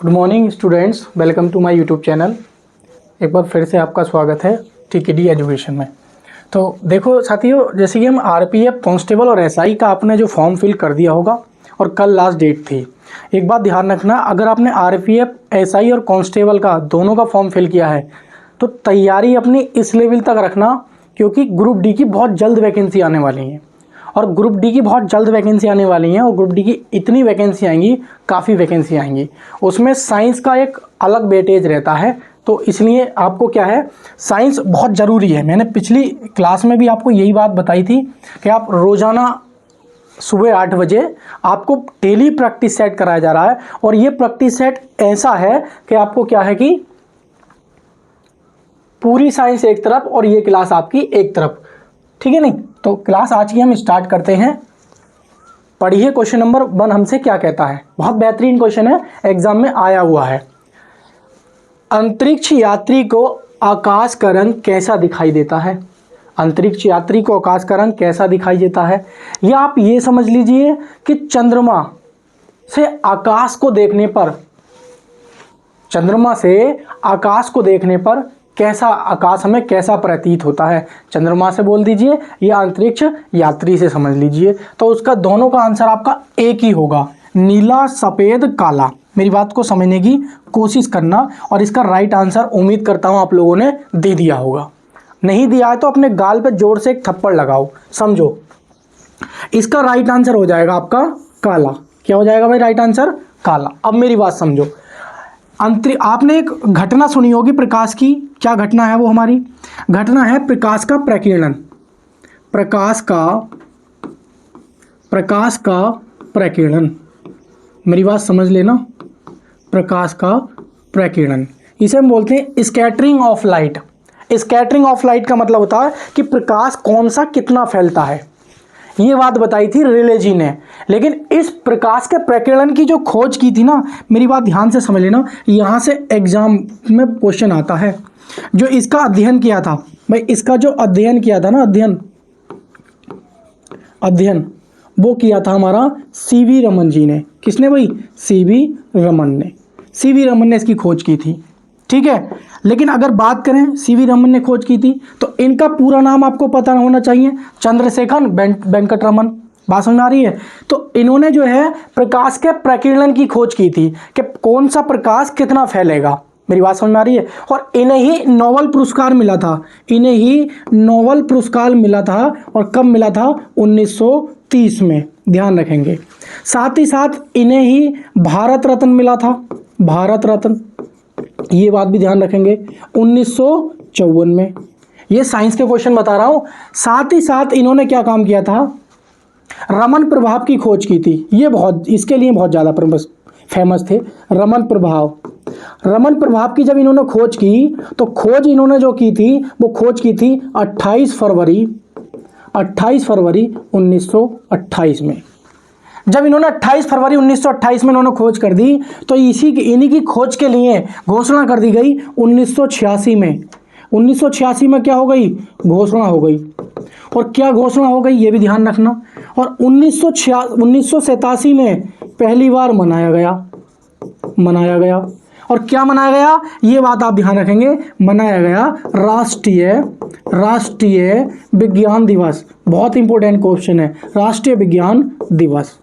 Good morning students, welcome to my YouTube channel. एक बार फिर से आपका स्वागत है टीकेडी एजुकेशन में। तो देखो साथियों, जैसे कि हम आरपीएफ कांस्टेबल और एसआई का आपने जो फॉर्म फिल कर दिया होगा और कल लास्ट डेट थी। एक बात ध्यान रखना, अगर आपने आरपीएफ एसआई और कांस्टेबल का दोनों का फॉर्म फिल किया है तो तैयारी अपनी इस लेवल तक रखना, क्योंकि ग्रुप डी की बहुत जल्द वैकेंसी आने वाली है और ग्रुप डी की बहुत जल्द वैकेंसी आने वाली है और ग्रुप डी की इतनी वैकेंसी आएंगी, काफ़ी वैकेंसी आएंगी। उसमें साइंस का एक अलग वेटेज रहता है, तो इसलिए आपको क्या है, साइंस बहुत ज़रूरी है। मैंने पिछली क्लास में भी आपको यही बात बताई थी कि आप रोज़ाना सुबह 8 बजे आपको डेली प्रैक्टिस सेट कराया जा रहा है और ये प्रैक्टिस सेट ऐसा है कि आपको क्या है कि पूरी साइंस एक तरफ और ये क्लास आपकी एक तरफ, ठीक है नहीं। तो क्लास आज की हम स्टार्ट करते हैं। पढ़िए क्वेश्चन नंबर 1 हमसे क्या कहता है। बहुत बेहतरीन क्वेश्चन है, एग्जाम में आया हुआ है। अंतरिक्ष यात्री को आकाश का रंग कैसा दिखाई देता है? अंतरिक्ष यात्री को आकाश का रंग कैसा दिखाई देता है? या आप ये समझ लीजिए कि चंद्रमा से आकाश को देखने पर, चंद्रमा से आकाश को देखने पर कैसा आकाश हमें कैसा प्रतीत होता है? चंद्रमा से बोल दीजिए या अंतरिक्ष यात्री से समझ लीजिए। तो उसका दोनों का आंसर आपका एक ही होगा, नीला, सफ़ेद, काला। मेरी बात को समझने की कोशिश करना और इसका राइट आंसर उम्मीद करता हूँ आप लोगों ने दे दिया होगा। नहीं दिया है तो अपने गाल पे जोर से एक थप्पड़ लगाओ, समझो। इसका राइट आंसर हो जाएगा आपका काला। क्या हो जाएगा भाई राइट आंसर? काला। अब मेरी बात समझो। आपने एक घटना सुनी होगी प्रकाश की। क्या घटना है वो? हमारी घटना है प्रकाश का प्रकीर्णन। प्रकाश का प्रकीर्णन। मेरी बात समझ लेना, प्रकाश का प्रकीर्णन, इसे हम बोलते हैं scattering of light. Scattering of light का मतलब होता है कि प्रकाश कौन सा कितना फैलता है। ये बात बताई थी रेले जी ने। लेकिन इस प्रकाश के प्रकीर्णन की जो खोज की थी ना, मेरी बात ध्यान से समझ लेना, यहाँ से एग्जाम में क्वेश्चन आता है। जो इसका अध्ययन किया था भाई, इसका जो अध्ययन किया था ना, अध्ययन वो किया था हमारा सीवी रमन जी ने। किसने भाई? सीवी रमन ने। सीवी रमन ने इसकी खोज की थी, ठीक है। लेकिन अगर बात करें सीवी रमन ने खोज की थी तो इनका पूरा नाम आपको पता होना चाहिए, चंद्रशेखर वेंकट रमन। बात समझ आ रही है? तो इन्होंने जो है प्रकाश के प्रकीर्णन की खोज की थी कि कौन सा प्रकाश कितना फैलेगा। मेरी बात समझ में आ रही है? और इन्हें ही नोबेल पुरस्कार मिला था। इन्हें ही नोबेल पुरस्कार मिला था। और कब मिला था? 1930 में, ध्यान रखेंगे। साथ ही साथ इन्हें ही भारत रत्न मिला था। भारत रत्न, ये बात भी ध्यान रखेंगे, 1954 में। ये साइंस के क्वेश्चन बता रहा हूं। साथ ही साथ इन्होंने क्या काम किया था? रमन प्रभाव की खोज की थी। ये बहुत, इसके लिए बहुत ज़्यादा फेमस थे रमन प्रभाव। रमन प्रभाव की जब इन्होंने खोज की तो खोज इन्होंने जो की थी वो खोज की थी 28 फरवरी 1928 में। जब इन्होंने 28 फरवरी 1928 में इन्होंने खोज कर दी तो इन्हीं की खोज के लिए घोषणा कर दी गई 1986 में। 1986 में क्या हो गई? घोषणा हो गई। और क्या घोषणा हो गई ये भी ध्यान रखना। और 1987 में पहली बार मनाया गया। और क्या मनाया गया? ये बात आप ध्यान रखेंगे, मनाया गया राष्ट्रीय विज्ञान दिवस। बहुत इंपॉर्टेंट क्वेश्चन है, राष्ट्रीय विज्ञान दिवस।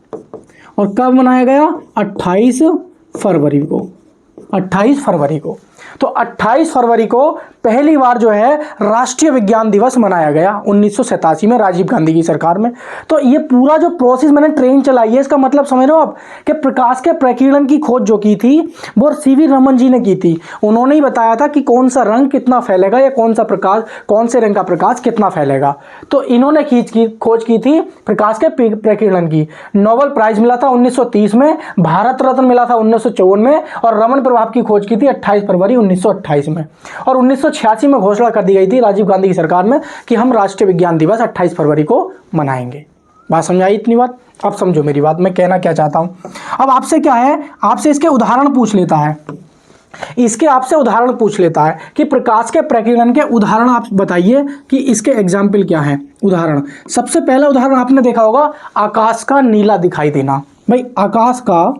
और कब मनाया गया? 28 फरवरी को। 28 फरवरी को। तो 28 फरवरी को पहली बार जो है राष्ट्रीय विज्ञान दिवस मनाया गया 1987 में राजीव गांधी की सरकार में। तो ये पूरा जो प्रोसेस मैंने ट्रेन चलाई है, इसका मतलब समझ रहे हो आप कि प्रकाश के प्रकीर्णन की खोज जो की थी वो सीवी रमन जी ने की थी। उन्होंने ही बताया था कि कौन सा रंग कितना फैलेगा या कौन सा प्रकाश, कौन से रंग का प्रकाश कितना फैलेगा। तो इन्होंने खोज की थी प्रकाश के प्रकीर्णन की। नोबेल प्राइज मिला था 1930 में, भारत रत्न मिला था 1954 में और रमन प्रभाव की खोज की थी 28 फरवरी 1928 में। और 1986 में घोषणा कर दी गई थी राजीव गांधी की सरकार में कि हम राष्ट्रीय विज्ञान दिवस 28 फरवरी को मनाएंगे। बात समझाई इतनी बात? अब समझो मेरी बात, मैं कहना क्या चाहता हूं। अब आपसे क्या है, आपसे इसके उदाहरण पूछ लेता है। इसके आपसे उदाहरण पूछ लेता है कि प्रकाश के प्रकीर्णन के उदाहरण आप बताइए कि इसके एग्जाम्पल क्या हैं। उदाहरण, सबसे पहला उदाहरण आपने देखा होगा, आकाश का नीला दिखाई देना। भाई आकाश का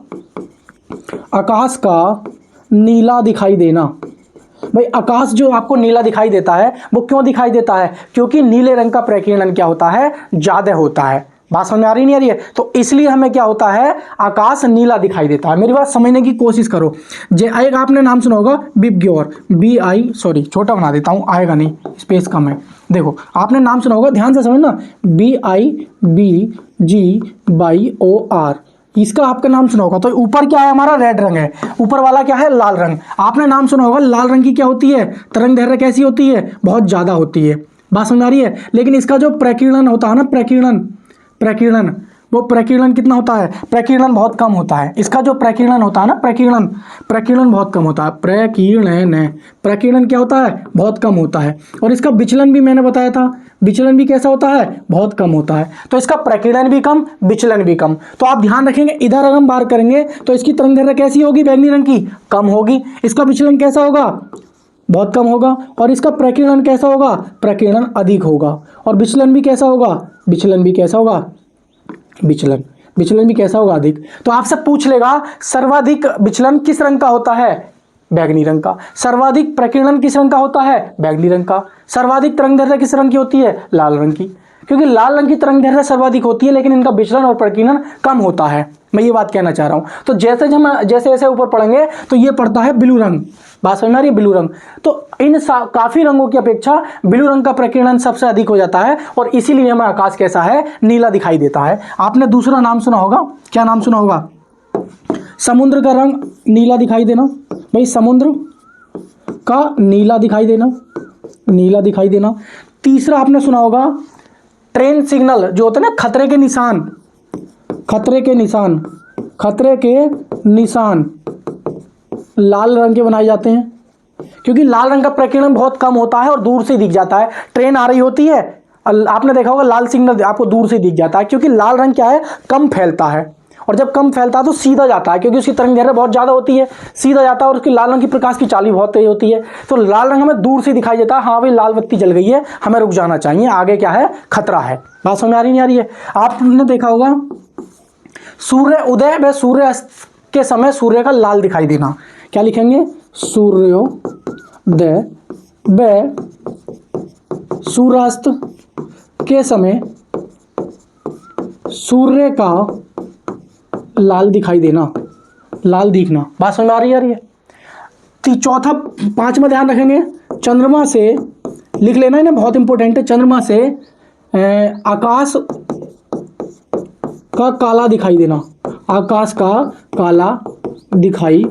आकाश का नीला दिखाई देना। भाई आकाश जो आपको नीला दिखाई देता है वो क्यों दिखाई देता है? क्योंकि नीले रंग का प्रकीर्णन क्या होता है? ज़्यादा होता है। बात समझ में आ रही नहीं आ रही है? तो इसलिए हमें क्या होता है? आकाश नीला दिखाई देता है। मेरी बात समझने की कोशिश करो। एक आपने नाम सुना होगा बिबग्योर, BI, छोटा बना देता हूँ, आएगा नहीं, स्पेस कम है। देखो आपने नाम सुना होगा, ध्यान से समझना, BIBGOR, इसका आपका नाम सुना होगा। तो ऊपर क्या है? हमारा रेड रंग है, ऊपर वाला क्या है? लाल रंग। आपने नाम सुना होगा लाल रंग की क्या होती है? तरंग दैर्घ्य कैसी होती है? बहुत ज़्यादा होती है। बात समझ आ रही है? लेकिन इसका जो प्रकीर्णन होता है ना, प्रकीर्णन वो प्रकीर्णन कितना होता है? प्रकीर्णन बहुत कम होता है। इसका जो प्रकीर्णन होता है ना, प्रकीर्णन बहुत कम होता है। प्रकीर्णन क्या होता है? बहुत कम होता है। और इसका विचलन भी मैंने बताया था, विचलन भी कैसा होता है? बहुत कम होता है। तो इसका प्रकीर्णन भी कम, विचलन भी कम। तो आप ध्यान रखेंगे, इधर अगर हम बात करेंगे तो इसकी तरंग दैर्घ्य कैसी होगी? बैंगनी रंग की, कम होगी। इसका विचलन कैसा होगा? बहुत कम होगा। और इसका प्रकीर्णन कैसा होगा? प्रकीर्णन अधिक होगा। और विचलन भी कैसा होगा? विचलन भी कैसा होगा? विचलन भी कैसा होगा? अधिक। तो आपसे पूछ लेगा सर्वाधिक विचलन किस रंग का होता है? बैंगनी रंग का। सर्वाधिक प्रकीर्णन किस रंग का होता है? बैंगनी रंग का। सर्वाधिक तरंग दैर्घ्य किस रंग की होती है? लाल रंग की। क्योंकि लाल रंग की तरंग दैर्घ्य सर्वाधिक होती है, लेकिन इनका विचलन और प्रकीर्णन कम होता है। मैं ये बात कहना चाह रहा हूं। तो जैसे जैसे ऊपर पढ़ेंगे तो ये पड़ता है ब्लू रंग। बात समझ में आ रही है? ब्लू रंग। तो इन काफी रंगों की अपेक्षा ब्लू रंग का प्रकीर्णन सबसे अधिक हो जाता है, और इसीलिए हमें आकाश कैसा है? नीला दिखाई देता है। आपने दूसरा नाम सुना होगा, क्या नाम सुना होगा? समुद्र का रंग नीला दिखाई देना। भाई समुद्र का नीला दिखाई देना। तीसरा आपने सुना होगा ट्रेन सिग्नल, जो होते हैं ना खतरे के निशान लाल रंग के बनाए जाते हैं, क्योंकि लाल रंग का प्रकीर्णन बहुत कम होता है और दूर से दिख जाता है। ट्रेन आ रही होती है, आपने देखा होगा लाल सिग्नल आपको दूर से दिख जाता है, क्योंकि लाल रंग क्या है? कम फैलता है। और जब कम फैलता है तो सीधा जाता है, क्योंकि उसकी तरंग दैर्घ्य बहुत ज़्यादा होती है, सीधा जाता है। और उसकी लाल रंग की प्रकाश की चाल भी बहुत तेज होती है। तो लाल रंग हमें दूर से दिखाई देता है, हाँ भाई लाल बत्ती जल गई है, हमें रुक जाना चाहिए, आगे क्या है? खतरा है। बात समझ में आ रही नहीं आ रही है? आपने देखा होगा सूर्य उदय व सूर्य अस्त के समय सूर्य का लाल दिखाई देना। क्या लिखेंगे? सूर्योदय व सूर्यास्त के समय सूर्य का लाल दिखाई देना, लाल दिखना। बात समझ में आ रही है? चौथा, पांचवा ध्यान रखेंगे, चंद्रमा से लिख लेना है ना, बहुत इंपॉर्टेंट है। चंद्रमा से आकाश का काला दिखाई देना, आकाश का काला दिखाई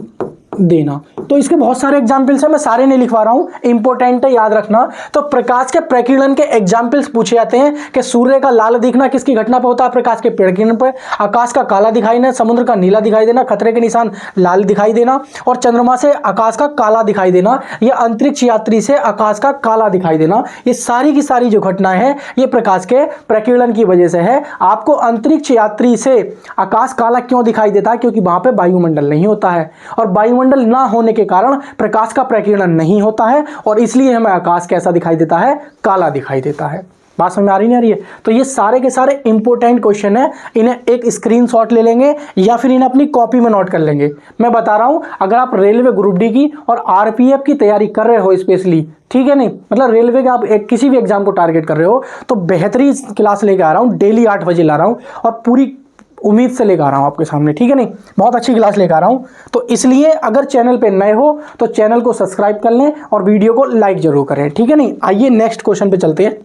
देना। तो इसके बहुत सारे एग्जाम्पल्स हैं, मैं सारे नहीं लिखवा रहा हूं, इंपॉर्टेंट है, याद रखना। तो प्रकाश के प्रकीर्णन के एग्जाम्पल्स पूछे जाते हैं कि सूर्य का लाल दिखना किसकी घटना पर होता है? प्रकाश के प्रकीर्णन पर। आकाश का काला दिखाई देना, समुद्र का नीला दिखाई देना, खतरे के निशान लाल दिखाई देना, और चंद्रमा से आकाश का काला दिखाई देना, या अंतरिक्ष यात्री से आकाश का काला दिखाई देना। ये सारी की सारी जो घटनाएं हैं ये प्रकाश के प्रकीर्णन की वजह से है। आपको अंतरिक्ष यात्री से आकाश काला क्यों दिखाई देता है? क्योंकि वहां पर वायुमंडल नहीं होता है, और वायुमंडल ना होने के कारण प्रकाश का प्रकीर्णन नहीं होता है, और इसलिए हमें आकाश कैसा दिखाई देता है? काला दिखाई देता है। बात समझ में आ रही नहीं आ रही है? तो ये सारे के सारे इंपॉर्टेंट क्वेश्चन है, इन्हें एक स्क्रीनशॉट ले लेंगे या फिर इन्हें अपनी कॉपी में नोट कर लेंगे। मैं बता रहा हूं, अगर आप रेलवे ग्रुप डी की और आरपीएफ की तैयारी कर रहे हो स्पेशली, ठीक है नहीं, मतलब रेलवे के आप किसी भी एग्जाम को टारगेट कर रहे हो, तो बेहतरीन क्लास लेके आ रहा हूं, डेली 8 बजे ला रहा हूं, और पूरी उम्मीद से लेकर आ रहा हूं आपके सामने, ठीक है नहीं, बहुत अच्छी क्लास लेकर आ रहा हूं। तो इसलिए अगर चैनल पे नए हो तो चैनल को सब्सक्राइब कर लें और वीडियो को लाइक जरूर करें, ठीक है नहीं। आइए नेक्स्ट क्वेश्चन पे चलते हैं।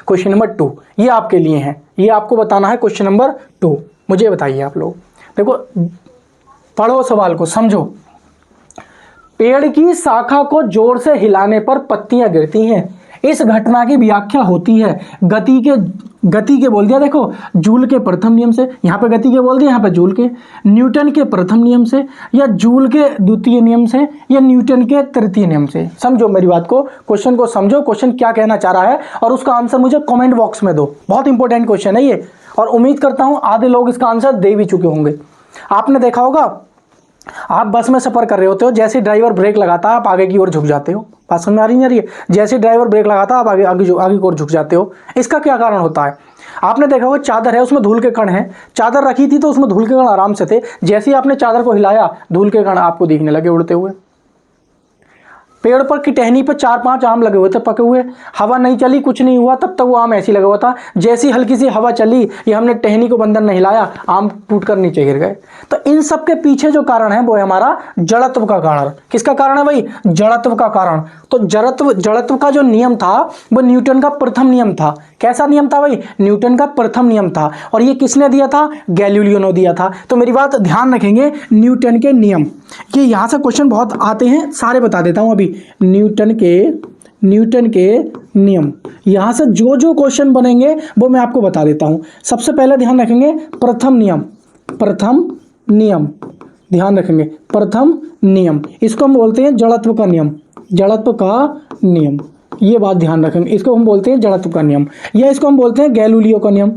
क्वेश्चन नंबर 2 ये आपके लिए है, ये आपको बताना है। क्वेश्चन नंबर 2 मुझे बताइए आप लोग, देखो पढ़ो सवाल को, समझो। पेड़ की शाखा को जोर से हिलाने पर पत्तियां गिरती हैं, इस घटना की व्याख्या होती है गति के बोल दिया, देखो जूल के प्रथम नियम से, यहाँ पे गति के बोल दिया, यहाँ पे जूल के, न्यूटन के प्रथम नियम से, या जूल के द्वितीय नियम से, या न्यूटन के तृतीय नियम से। समझो मेरी बात को, क्वेश्चन को समझो, क्वेश्चन क्या कहना चाह रहा है, और उसका आंसर मुझे कमेंट बॉक्स में दो। बहुत इंपॉर्टेंट क्वेश्चन है ये, और उम्मीद करता हूं आधे लोग इसका आंसर दे भी चुके होंगे। आपने देखा होगा, आप बस में सफर कर रहे होते हो, जैसे ड्राइवर ब्रेक लगाता है आप आगे की ओर झुक जाते हो। बात समझ में आ रही है? जैसे ड्राइवर ब्रेक लगाता है आप आगे की ओर झुक जाते हो। इसका क्या कारण होता है? आपने देखा होगा चादर है उसमें धूल के कण हैं, चादर रखी थी तो उसमें धूल के कण आराम से थे, जैसे ही आपने चादर को हिलाया धूल के कण आपको दिखने लगे उड़ते हुए। पेड़ पर की टहनी पर 4-5 आम लगे हुए थे पके हुए, हवा नहीं चली कुछ नहीं हुआ, तब तक वो आम ऐसे ही लगा हुआ था। जैसी हल्की सी हवा चली, ये हमने टहनी को बंधन नहीं हिलाया, आम टूटकर नीचे गिर गए। तो इन सब के पीछे जो कारण है वो है हमारा जड़त्व का कारण। किसका कारण है भाई? जड़त्व का कारण। तो जड़त्व का जो नियम था वो न्यूटन का प्रथम नियम था। कैसा नियम था भाई? न्यूटन का प्रथम नियम था। और ये किसने दिया था? गैलीलियो ने दिया था। तो मेरी बात ध्यान रखेंगे, न्यूटन के नियम, ये यहाँ से क्वेश्चन बहुत आते हैं, सारे बता देता हूँ अभी। न्यूटन के नियम, यहाँ से जो जो क्वेश्चन बनेंगे वो मैं आपको बता देता हूँ। सबसे पहले ध्यान रखेंगे प्रथम नियम, ध्यान रखेंगे प्रथम नियम, इसको हम बोलते हैं जड़त्व का नियम, ये बात ध्यान रखेंगे, इसको हम बोलते हैं जड़त्व का नियम, या इसको हम बोलते हैं गैलीलियो का नियम,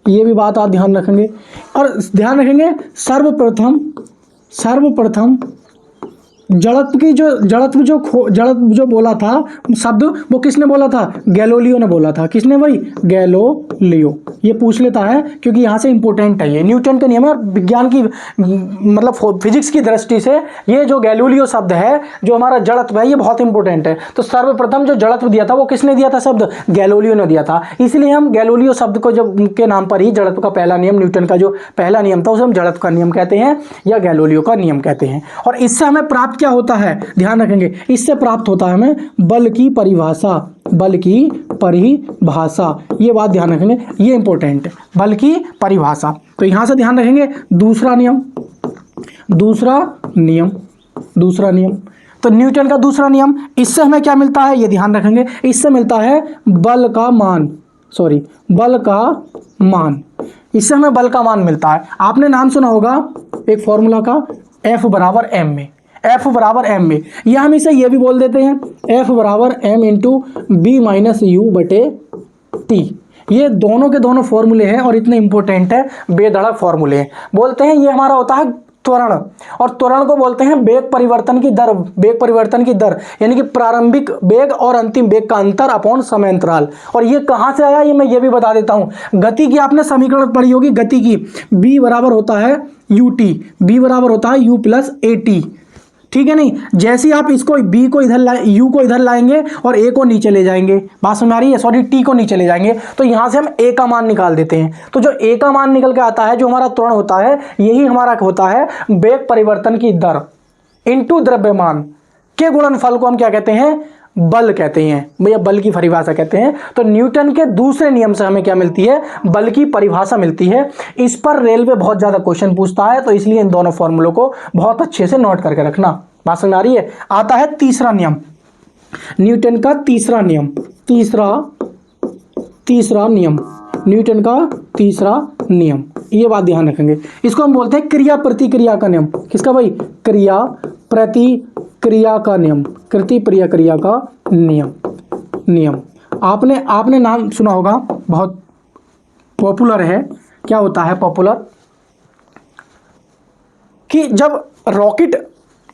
ये भी बात आप ध्यान रखेंगे। और ध्यान रखेंगे सर्वप्रथम जड़त्व जो बोला था शब्द, वो किसने बोला था? गैलीलियो ने बोला था। किसने भाई? गैलीलियो। ये पूछ लेता है क्योंकि यहाँ से इंपॉर्टेंट है, ये न्यूटन का नियम है। विज्ञान की मतलब फिजिक्स की दृष्टि से ये जो गैलीलियो शब्द है, जो हमारा जड़त्व है, ये बहुत इंपॉर्टेंट है। तो सर्वप्रथम जो जड़त्व दिया था वो किसने दिया था शब्द? गैलीलियो ने दिया था। इसलिए हम गैलीलियो शब्द को जब के नाम पर ही जड़त्व का पहला नियम, न्यूटन का जो पहला नियम था उसे हम जड़त्व का नियम कहते हैं या गैलीलियो का नियम कहते हैं। और इससे हमें प्राप्त क्या होता है? ध्यान रखेंगे, इससे प्राप्त होता है हमें बल की परिभाषा, ये बात ध्यान रखेंगे, ये इंपॉर्टेंट है, बल की परिभाषा। तो यहां से ध्यान रखेंगे दूसरा नियम। तो न्यूटन का दूसरा नियम, इससे हमें क्या मिलता है? ये ध्यान रखेंगे, इससे मिलता है बल का मान, इससे हमें बल का मान मिलता है। आपने नाम सुना होगा एक फॉर्मूला का, F बराबर m में, या हम इसे ये भी बोल देते हैं F बराबर m into v minus u बटे टी। ये दोनों के दोनों फॉर्मूले हैं और इतने इंपॉर्टेंट है, बेधड़क फॉर्मूले हैं। बोलते हैं ये हमारा होता है त्वरण, और त्वरण को बोलते हैं वेग परिवर्तन की दर, यानी कि प्रारंभिक वेग और अंतिम वेग का अंतर अपॉन समय अंतराल। और ये कहाँ से आया ये मैं ये भी बता देता हूँ। गति की आपने समीकरण पढ़ी होगी, गति की b बराबर होता है ut, b बराबर होता है u प्लस at, ठीक है नहीं? जैसे ही आप इसको b को इधर u को इधर लाएंगे और a को नीचे ले जाएंगे, बात समझ आ रही है? सॉरी, t को नीचे ले जाएंगे, तो यहाँ से हम a का मान निकाल देते हैं। तो जो a का मान निकल के आता है, जो हमारा त्वरण होता है, यही हमारा होता है वेग परिवर्तन की दर इंटू द्रव्यमान के गुणनफल को हम क्या कहते हैं? बल कहते हैं भैया, बल की परिभाषा कहते हैं। तो न्यूटन के दूसरे नियम से हमें क्या मिलती है? बल की परिभाषा मिलती है। इस पर रेलवे बहुत ज्यादा क्वेश्चन पूछता है, तो इसलिए इन दोनों फॉर्मूलों को बहुत अच्छे से नोट करके रखना। बात समझ आ रही है? आता है तीसरा नियम, न्यूटन का तीसरा नियम, न्यूटन का तीसरा नियम, ये बात ध्यान रखेंगे। इसको हम बोलते हैं क्रिया प्रतिक्रिया का नियम। किसका भाई? क्रिया प्रतिक्रिया का नियम, क्रिया का नियम। आपने नाम सुना होगा, बहुत पॉपुलर है। क्या होता है पॉपुलर? कि जब रॉकेट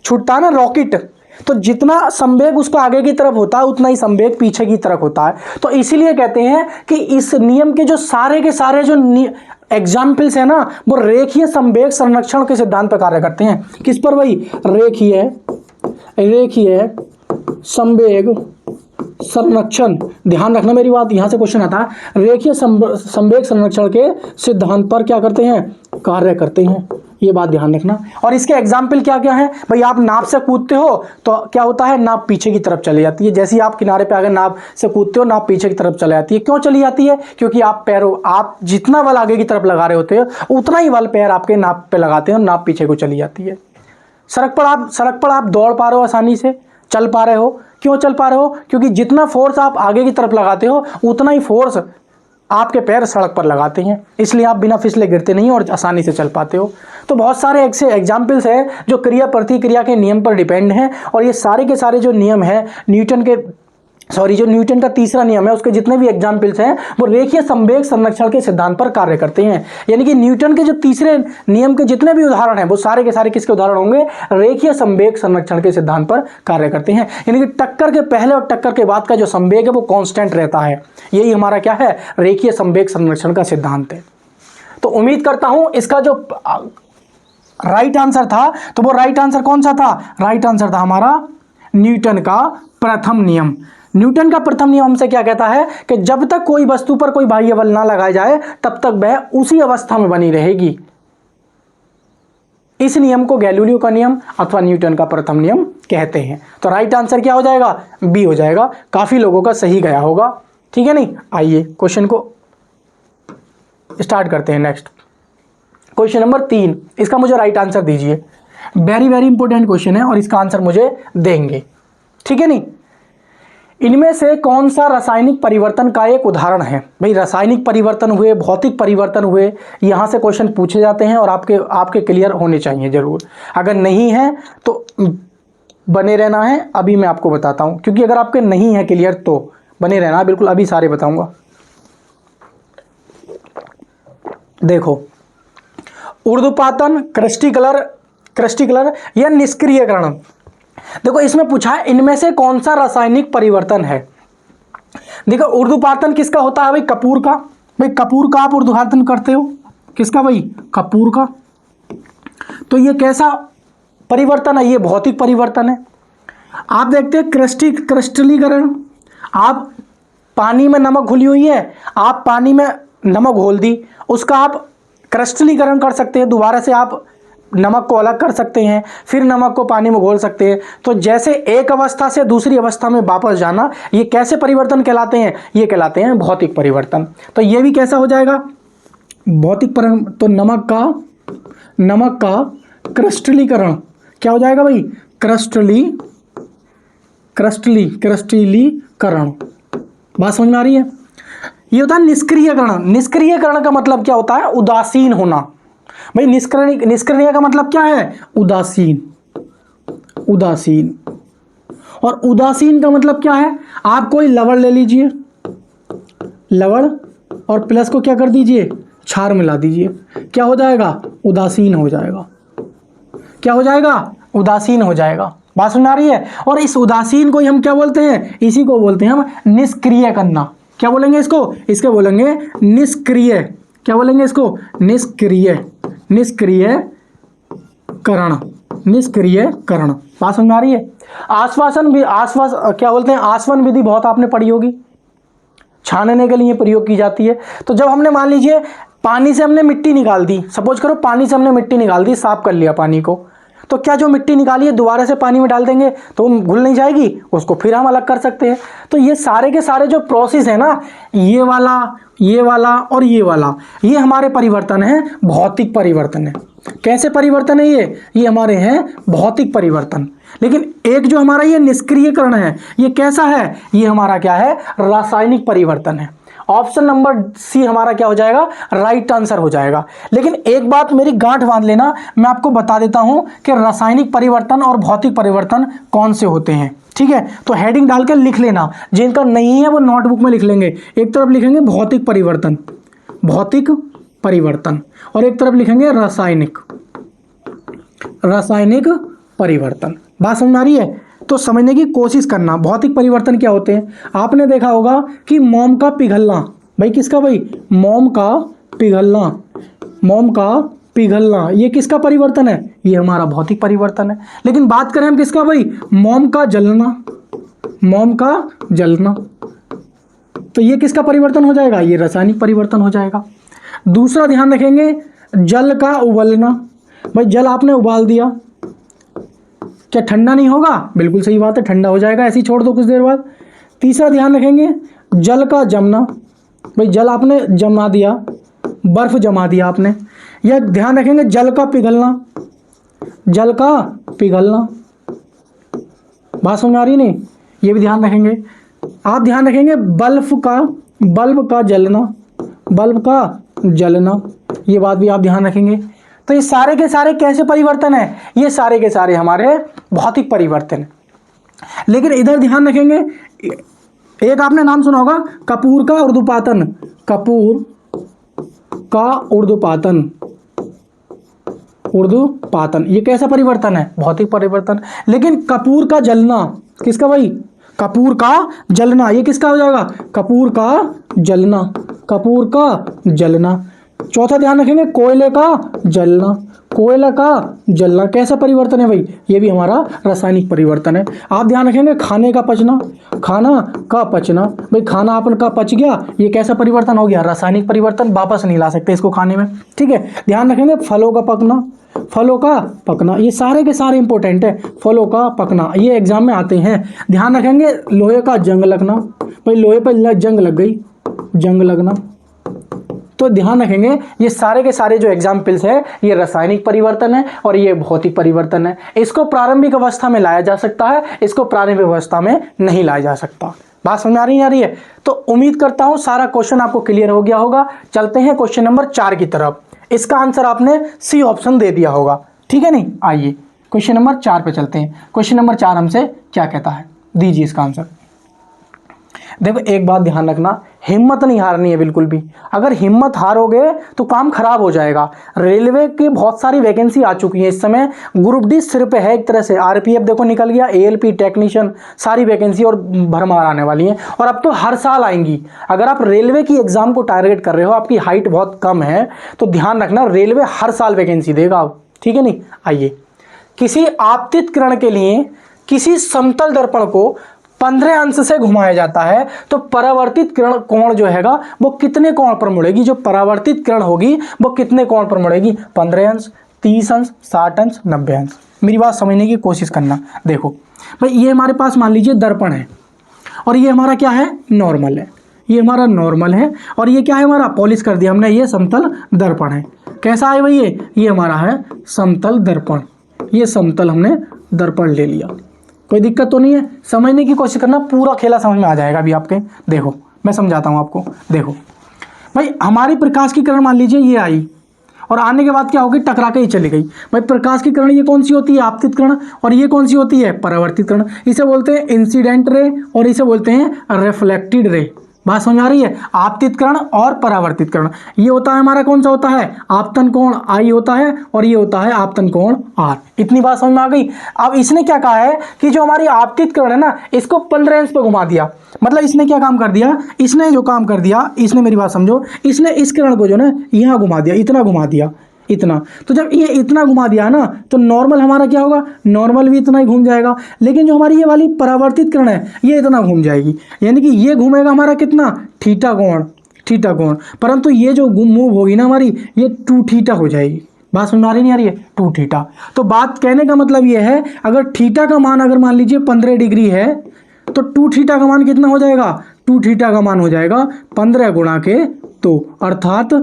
छूटता है ना, रॉकेट, तो जितना संवेग उसका आगे की तरफ होता है उतना ही संवेग पीछे की तरफ होता है। तो इसीलिए कहते हैं कि इस नियम के जो सारे के सारे जो एग्जाम्पल्स है ना, वो रेखीय संवेग संरक्षण के सिद्धांत पर कार्य करते हैं। किस पर भाई? रेखीय संवेग संरक्षण। ध्यान रखना मेरी बात, यहां से क्वेश्चन आता है। रेखीय संवेग संरक्षण के सिद्धांत पर क्या करते हैं? कार्य करते हैं, ये बात ध्यान रखना। और इसके एग्जाम्पल क्या क्या है भाई? आप नाव से कूदते हो तो क्या होता है? नाव पीछे की तरफ चली जाती है। जैसे ही आप किनारे पे आगे नाव से कूदते हो, नाव पीछे की तरफ चली जाती है। क्यों चली जाती है? क्योंकि आप जितना बल आगे की तरफ लगा रहे होते हो उतना ही बल पैर आपके नाव पे लगाते हो, नाव पीछे को चली जाती है। सड़क पर आप दौड़ पा रहे हो, आसानी से चल पा रहे हो। क्यों चल पा रहे हो? क्योंकि जितना फोर्स आप आगे की तरफ लगाते हो उतना ही फोर्स आपके पैर सड़क पर लगाते हैं, इसलिए आप बिना फिसले गिरते नहीं और आसानी से चल पाते हो। तो बहुत सारे ऐसे एग्जाम्पल्स हैं जो क्रिया प्रतिक्रिया के नियम पर डिपेंड हैं, और ये सारे के सारे जो नियम हैं न्यूटन के सॉरी, जो न्यूटन का तीसरा नियम है उसके जितने भी एग्जाम्पल्स हैं वो रेखीय संवेग संरक्षण के सिद्धांत पर कार्य करते हैं। यानी कि न्यूटन के जो तीसरे नियम के जितने भी उदाहरण हैं वो सारे के सारे किसके उदाहरण होंगे? रेखीय संवेग संरक्षण के सिद्धांत पर कार्य करते हैं। यानी कि टक्कर के पहले और टक्कर के बाद का जो संवेग है वो कांस्टेंट रहता है। यही हमारा क्या है? रेखीय संवेग संरक्षण का सिद्धांत है। तो उम्मीद करता हूं इसका जो राइट आंसर था, तो वो राइट आंसर कौन सा था? राइट आंसर था हमारा न्यूटन का प्रथम नियम। न्यूटन का प्रथम नियम हमसे क्या कहता है कि जब तक कोई वस्तु पर कोई बाह्य बल ना लगाया जाए तब तक वह उसी अवस्था में बनी रहेगी। इस नियम को गैलीलियो का नियम अथवा न्यूटन का प्रथम नियम कहते हैं। तो राइट आंसर क्या हो जाएगा? बी हो जाएगा। काफी लोगों का सही गया होगा, ठीक है नहीं? आइए क्वेश्चन को स्टार्ट करते हैं। नेक्स्ट क्वेश्चन नंबर 3, इसका मुझे राइट आंसर दीजिए। वेरी वेरी इंपॉर्टेंट क्वेश्चन है और इसका आंसर मुझे देंगे, ठीक है नहीं? इनमें से कौन सा रासायनिक परिवर्तन का एक उदाहरण है? भाई रासायनिक परिवर्तन हुए, भौतिक परिवर्तन हुए, यहाँ से क्वेश्चन पूछे जाते हैं और आपके क्लियर होने चाहिए जरूर। अगर नहीं है तो बने रहना है, अभी मैं आपको बताता हूँ, क्योंकि अगर आपके नहीं है क्लियर तो बने रहना, बिल्कुल अभी सारे बताऊंगा। देखो, ऊर्ध्वपातन, क्रिस्टलीकरण या निष्क्रियकरण। देखो इसमें पूछा है इनमें से कौन सा रासायनिक परिवर्तन है। देखो ऊर्ध्वपातन किसका होता है? भाई कपूर का। भाई कपूर का आप ऊर्ध्वपातन करते हो, किसका? भाई कपूर का। तो ये कैसा परिवर्तन है? ये भौतिक परिवर्तन है। आप देखते हैं क्रिस्टलीकरण, आप पानी में नमक घुली हुई है, आप पानी में नमक घोल दी, उसका आप क्रिस्टलीकरण कर सकते हैं, दोबारा से आप नमक को अलग कर सकते हैं, फिर नमक को पानी में घोल सकते हैं। तो जैसे एक अवस्था से दूसरी अवस्था में वापस जाना, ये कैसे परिवर्तन कहलाते हैं? ये कहलाते हैं भौतिक परिवर्तन। तो ये भी कैसा हो जाएगा? भौतिक परिवर्तन। तो नमक का क्रिस्टलीकरण क्या हो जाएगा भाई? क्रिस्टलीकरण। बात समझ में आ रही है? ये होता है निष्क्रियकरण। निष्क्रियकरण का मतलब क्या होता है? उदासीन होना। भाई निष्क्रिय का मतलब क्या है? उदासीन। और उदासीन का मतलब क्या है? आप कोई लवण ले लीजिए, लवण और प्लस को क्या कर दीजिए? क्षार मिला दीजिए, क्या हो जाएगा? उदासीन हो जाएगा। क्या हो जाएगा? उदासीन हो जाएगा। बात सुन आ रही है? और इस उदासीन को ही हम क्या बोलते हैं? इसी को बोलते हैं हम निष्क्रिय करना। क्या बोलेंगे इसको? इसको बोलेंगे निष्क्रिय। क्या बोलेंगे इसको? निष्क्रियकरण। बात समझ में आ रही है? क्या बोलते हैं? आसवन विधि बहुत आपने पढ़ी होगी, छानने के लिए प्रयोग की जाती है। तो जब हमने मान लीजिए पानी से हमने मिट्टी निकाल दी, सपोज करो पानी से हमने मिट्टी निकाल दी, साफ कर लिया पानी को, तो क्या जो मिट्टी निकाली है दोबारा से पानी में डाल देंगे तो वो घुल नहीं जाएगी? उसको फिर हम अलग कर सकते हैं। तो ये सारे के सारे जो प्रोसेस है ना, ये वाला और ये वाला, ये हमारे परिवर्तन है, भौतिक परिवर्तन है। कैसे परिवर्तन है ये हमारे हैं भौतिक परिवर्तन। लेकिन एक जो हमारा ये निष्क्रियकरण है, ये कैसा है? ये हमारा क्या है? रासायनिक परिवर्तन है। ऑप्शन नंबर सी हमारा क्या हो जाएगा? राइट आंसर हो जाएगा। लेकिन एक बात मेरी गांठ बांध लेना, मैं आपको बता देता हूं कि रासायनिक परिवर्तन और भौतिक परिवर्तन कौन से होते हैं, ठीक है? तो हेडिंग डाल के लिख लेना, जिनका नहीं है वो नोटबुक में लिख लेंगे। एक तरफ लिखेंगे भौतिक परिवर्तन और एक तरफ लिखेंगे रासायनिक परिवर्तन। बात समझ में आ रही है? तो समझने की कोशिश करना। भौतिक परिवर्तन क्या होते हैं? आपने देखा होगा कि मोम का पिघलना। भाई किसका? भाई मोम का पिघलना, ये किसका परिवर्तन है? ये हमारा भौतिक परिवर्तन है। लेकिन बात करें हम किसका? भाई मोम का जलना, तो ये किसका परिवर्तन हो जाएगा? ये रासायनिक परिवर्तन हो जाएगा। दूसरा ध्यान रखेंगे, जल का उबलना। भाई जल आपने उबाल दिया, क्या ठंडा नहीं होगा? बिल्कुल सही बात है, ठंडा हो जाएगा, ऐसे ही छोड़ दो कुछ देर बाद। तीसरा ध्यान रखेंगे, जल का जमना। भाई जल आपने जमा दिया, बर्फ जमा दिया आपने। यह ध्यान रखेंगे, जल का पिघलना। बात समझ आ रही नहीं? ये भी ध्यान रखेंगे। आप ध्यान रखेंगे बल्ब का जलना, ये बात भी आप ध्यान रखेंगे। तो ये सारे के सारे कैसे परिवर्तन है? ये सारे के सारे हमारे भौतिक परिवर्तन है। लेकिन इधर ध्यान रखेंगे, एक आपने नाम सुना होगा कपूर का उर्ध्वपातन, कपूर का उर्ध्वपातन, उर्ध्वपातन ये कैसा परिवर्तन है? भौतिक परिवर्तन। लेकिन कपूर का जलना, किसका भाई? कपूर का जलना, ये किसका हो जाएगा? कपूर का जलना, कपूर का जलना। चौथा ध्यान रखेंगे कोयले का जलना, कोयला का जलना कैसा परिवर्तन है भाई? ये भी हमारा रासायनिक परिवर्तन है। आप ध्यान रखेंगे खाने का पचना, खाना का पचना, भाई खाना अपन का पच गया, ये कैसा परिवर्तन हो गया? रासायनिक परिवर्तन, वापस नहीं ला सकते इसको खाने में, ठीक है। ध्यान रखेंगे फलों का पकना, फलों का पकना, ये सारे के सारे इंपॉर्टेंट है। फलों का पकना ये एग्जाम में आते हैं। ध्यान रखेंगे लोहे का जंग लगना, भाई लोहे पर जंग लग गई, जंग लगना। तो ध्यान रखेंगे ये सारे के सारे जो एग्जाम्पल्स है ये रासायनिक परिवर्तन है और ये भौतिक परिवर्तन है। इसको प्रारंभिक अवस्था में लाया जा सकता है, इसको प्रारंभिक अवस्था में नहीं लाया जा सकता। बात समझ आ रही है? तो उम्मीद करता हूं सारा क्वेश्चन आपको क्लियर हो गया होगा। चलते हैं क्वेश्चन नंबर 4 की तरफ। इसका आंसर आपने सी ऑप्शन दे दिया होगा, ठीक है नहीं? आइए क्वेश्चन नंबर 4 पे चलते हैं। क्वेश्चन नंबर 4 हमसे क्या कहता है, दीजिए इसका आंसर। देखो एक बात ध्यान रखना, हिम्मत नहीं हारनी है बिल्कुल भी। अगर हिम्मत हारोगे तो काम खराब हो जाएगा। रेलवे की बहुत सारी वैकेंसी आ चुकी है इस समय, ग्रुप डी सिर पे है एक तरह से। आरपीएफ देखो निकल गया, एएलपी टेक्नीशियन, सारी वैकेंसी और भरमार आने वाली है और अब तो हर साल आएंगी। अगर आप रेलवे की एग्जाम को टारगेट कर रहे हो, आपकी हाइट बहुत कम है, तो ध्यान रखना रेलवे हर साल वैकेंसी देगा, ठीक है नहीं? आइए, किसी आपतित किरण के लिए किसी समतल दर्पण को 15 अंश से घुमाया जाता है तो परावर्तित किरण कोण जो हैगा वो कितने कोण पर मुड़ेगी? जो परावर्तित किरण होगी वो कितने कोण पर मुड़ेगी? 15 अंश, 30 अंश, 60 अंश, 90 अंश। मेरी बात समझने की कोशिश करना। देखो भाई ये हमारे पास मान लीजिए दर्पण है और ये हमारा क्या है? नॉर्मल है। ये हमारा नॉर्मल है और ये क्या है? हमारा पॉलिश कर दिया हमने, ये समतल दर्पण है। कैसा है भाई? ये हमारा है समतल दर्पण। ये समतल हमने दर्पण ले लिया, कोई दिक्कत तो नहीं है? समझने की कोशिश करना, पूरा खेला समझ में आ जाएगा अभी आपके। देखो मैं समझाता हूँ आपको। देखो भाई हमारी प्रकाश की किरण मान लीजिए ये आई और आने के बाद क्या होगी? टकरा के ही चली गई। भाई प्रकाश की किरण ये कौन सी होती है? आपतित किरण। और ये कौन सी होती है? परावर्तित किरण। इसे बोलते हैं इंसिडेंट रे और इसे बोलते हैं रिफ्लेक्टेड रे। बात समझ आ रही है? आपतित किरण और परावर्तित किरण। ये होता है हमारा कौन सा होता है? आपतन कोण आई होता है और ये होता है आपतन कोण आर। इतनी बात समझ में आ गई? अब इसने क्या कहा है कि जो हमारी आपतित किरण है ना, इसको 15 अंश पे घुमा दिया। मतलब इसने क्या काम कर दिया? इसने जो काम कर दिया, इसने मेरी बात समझो, इसने इस किरण को जो ना यहाँ घुमा दिया, इतना घुमा दिया, इतना। तो जब ये इतना घुमा दिया ना तो नॉर्मल हमारा क्या होगा? नॉर्मल भी इतना ही घूम जाएगा। लेकिन जो हमारी ये वाली परावर्तित किरण है ये इतना घूम जाएगी, यानी कि ये घूमेगा हमारा कितना? थीटा कोण, थीटा कोण। परंतु ये जो मूव होगी ना हमारी, ये 2 थीटा हो जाएगी। बात समझ आ रही नहीं आ रही है? 2 थीटा। तो बात कहने का मतलब ये है, अगर थीटा का मान अगर मान लीजिए 15 डिग्री है तो 2 थीटा का मान कितना हो जाएगा? 2 थीटा का मान हो जाएगा 15 गुणा के 2 अर्थात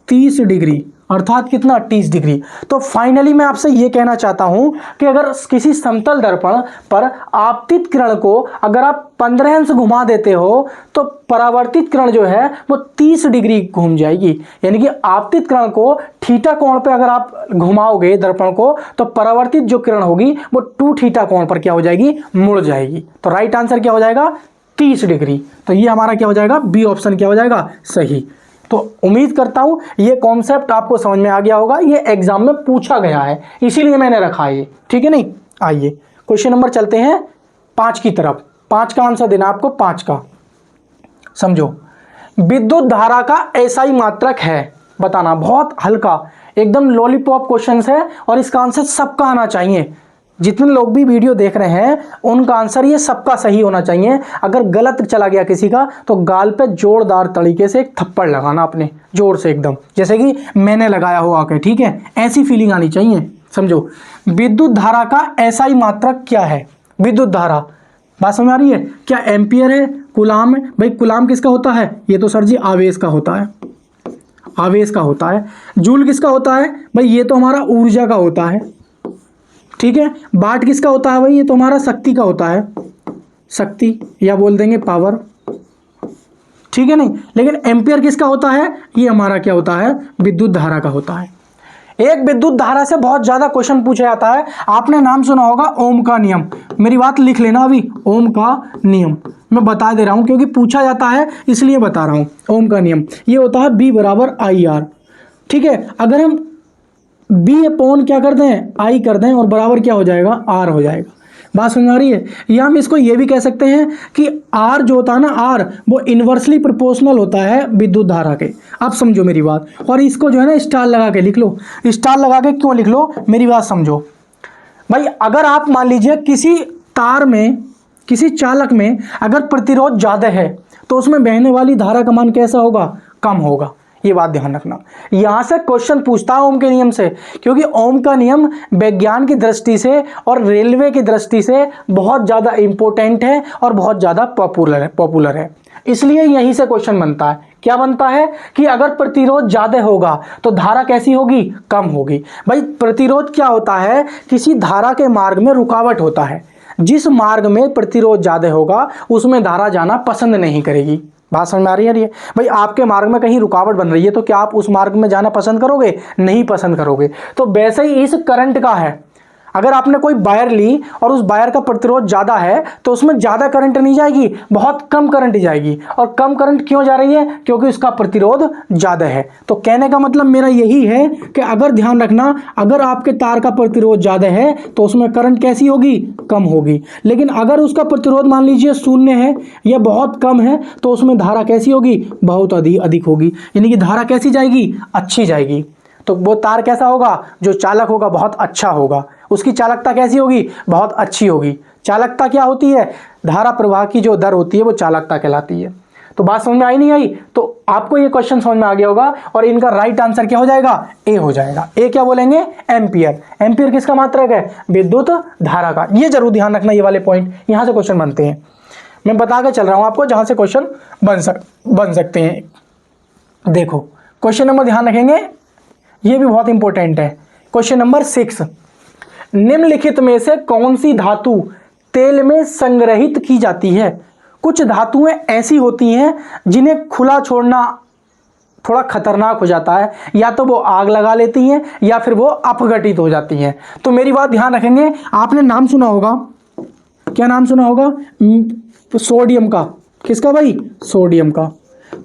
30 डिग्री, अर्थात कितना? 30 डिग्री। तो फाइनली मैं आपसे ये कहना चाहता हूं कि अगर किसी समतल दर्पण पर आपतित किरण को अगर आप 15 अंश घुमा देते हो तो परावर्तित किरण जो है वो 30 डिग्री घूम जाएगी। यानी कि आपतित किरण को थीटा कोण पे अगर आप घुमाओगे दर्पण को तो परावर्तित जो किरण होगी वो 2 थीटा कोण पर क्या हो जाएगी? मुड़ जाएगी। तो राइट आंसर क्या हो जाएगा? 30 डिग्री। तो ये हमारा क्या हो जाएगा? बी ऑप्शन क्या हो जाएगा? सही। तो उम्मीद करता हूं ये कॉन्सेप्ट आपको समझ में आ गया होगा। ये एग्जाम में पूछा गया है इसीलिए मैंने रखा है ये, ठीक है नहीं? आइए क्वेश्चन नंबर चलते हैं 5 की तरफ। 5 का आंसर देना आपको। 5 का समझो, विद्युत धारा का एसआई मात्रक है, बताना। बहुत हल्का एकदम लॉलीपॉप क्वेश्चन है और इसका आंसर सबका आना चाहिए। जितने लोग भी वीडियो देख रहे हैं उनका आंसर ये सबका सही होना चाहिए। अगर गलत चला गया किसी का तो गाल पे जोरदार तरीके से एक थप्पड़ लगाना अपने, जोर से एकदम, जैसे कि मैंने लगाया हो आके, ठीक है? ऐसी फीलिंग आनी चाहिए। समझो, विद्युत धारा का एसआई मात्रक क्या है? विद्युत धारा, बात समझ आ रही है? क्या एम्पियर है, कूलाम है? भाई कूलाम किसका होता है? ये तो सर जी आवेश का होता है, आवेश का होता है। जूल किसका होता है? भाई ये तो हमारा ऊर्जा का होता है, ठीक है? वाट किसका होता है? भाई ये तो हमारा शक्ति का होता है, शक्ति या बोल देंगे पावर, ठीक है नहीं? लेकिन एम्पियर किसका होता है? ये हमारा क्या होता है? विद्युत धारा का होता है। एक विद्युत धारा से बहुत ज्यादा क्वेश्चन पूछा जाता है। आपने नाम सुना होगा ओम का नियम। मेरी बात लिख लेना अभी, ओम का नियम। मैं बता दे रहा हूँ क्योंकि पूछा जाता है इसलिए बता रहा हूँ। ओम का नियम ये होता है B बराबर आई आर। ठीक है, अगर हम B अपॉन क्या कर दें आई कर दें और बराबर क्या हो जाएगा आर हो जाएगा। बात समझ आ रही है। या हम इसको ये भी कह सकते हैं कि आर जो होता है ना आर वो इन्वर्सली प्रोपोर्शनल होता है विद्युत धारा के। अब समझो मेरी बात, और इसको जो है ना स्टार लगा के लिख लो। स्टार लगा के क्यों लिख लो, मेरी बात समझो भाई। अगर आप मान लीजिए किसी तार में, किसी चालक में अगर प्रतिरोध ज़्यादा है तो उसमें बहने वाली धारा का मान कैसा होगा, कम होगा। ये बात ध्यान रखना। यहां से क्वेश्चन पूछता है ओम के नियम से, क्योंकि ओम का नियम विज्ञान की दृष्टि से और रेलवे की दृष्टि से बहुत ज़्यादा इंपॉर्टेंट है और बहुत ज़्यादा पॉपुलर है। इसलिए यहीं से क्वेश्चन बनता है। क्या बनता है कि अगर प्रतिरोध ज़्यादा होगा तो धारा कैसी होगी, कम होगी। भाई प्रतिरोध क्या होता है, किसी धारा के मार्ग में रुकावट होता है। जिस मार्ग में प्रतिरोध ज़्यादा होगा उसमें धारा जाना पसंद नहीं करेगी। बात समझ में आ रही है। भाई आपके मार्ग में कहीं रुकावट बन रही है तो क्या आप उस मार्ग में जाना पसंद करोगे, नहीं पसंद करोगे। तो वैसे ही इस करंट का है, अगर आपने कोई वायर ली और उस वायर का प्रतिरोध ज़्यादा है तो उसमें ज़्यादा करंट नहीं जाएगी, बहुत कम करंट जाएगी। और कम करंट क्यों जा रही है, क्योंकि उसका प्रतिरोध ज़्यादा है। तो कहने का मतलब मेरा यही है कि अगर ध्यान रखना, अगर आपके तार का प्रतिरोध ज़्यादा है तो उसमें करंट कैसी होगी, कम होगी। लेकिन अगर उसका प्रतिरोध मान लीजिए शून्य है या बहुत कम है तो उसमें धारा कैसी होगी, बहुत अधिक होगी। यानी कि धारा कैसी जाएगी, अच्छी जाएगी। तो वो तार कैसा होगा, जो चालक होगा बहुत अच्छा होगा, उसकी चालकता कैसी होगी, बहुत अच्छी होगी। चालकता क्या होती है, धारा प्रवाह की जो दर होती है वो चालकता कहलाती है। तो बात समझ में आई नहीं आई, तो आपको ये क्वेश्चन समझ में आ गया होगा। और इनका राइट आंसर क्या हो जाएगा, ए हो जाएगा। ए क्या बोलेंगे, एम्पियर। एम्पियर किसका मात्रक है, विद्युत धारा का। ये जरूर ध्यान रखना, ये वाले पॉइंट यहां से क्वेश्चन बनते हैं। मैं बता के चल रहा हूं आपको जहां से क्वेश्चन बन सकते हैं। देखो क्वेश्चन नंबर ध्यान रखेंगे, ये भी बहुत इंपॉर्टेंट है। क्वेश्चन नंबर 6, निम्नलिखित में से कौन सी धातु तेल में संग्रहित की जाती है। कुछ धातुएं ऐसी होती हैं जिन्हें खुला छोड़ना थोड़ा खतरनाक हो जाता है, या तो वो आग लगा लेती हैं या फिर वो अपघटित हो जाती हैं। तो मेरी बात ध्यान रखेंगे, आपने नाम सुना होगा, क्या नाम सुना होगा, सोडियम का। किसका भाई, सोडियम का।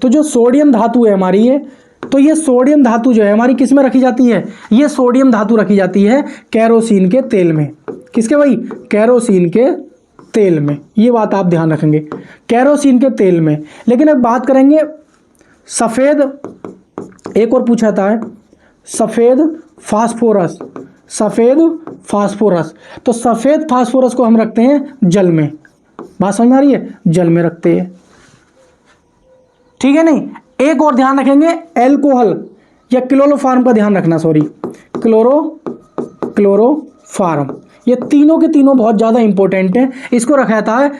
तो जो सोडियम धातु है हमारी, ये तो ये सोडियम धातु जो है हमारी किस में रखी जाती है, ये सोडियम धातु रखी जाती है केरोसिन के तेल में। किसके भाई, केरोसिन के तेल में। ये बात आप ध्यान रखेंगे, केरोसिन के तेल में। लेकिन अब बात करेंगे सफ़ेद, एक और पूछा था है सफ़ेद फास्फोरस। सफ़ेद फास्फोरस, तो सफ़ेद फास्फोरस को हम रखते हैं जल में। बात समझ में आ रही है, जल में रखते हैं, ठीक है। नहीं, एक और ध्यान रखेंगे, एल्कोहल या क्लोरोफार्म का ध्यान रखना, सॉरी क्लोरोफार्म। ये तीनों के तीनों बहुत ज़्यादा इंपॉर्टेंट हैं। इसको रखा जाता है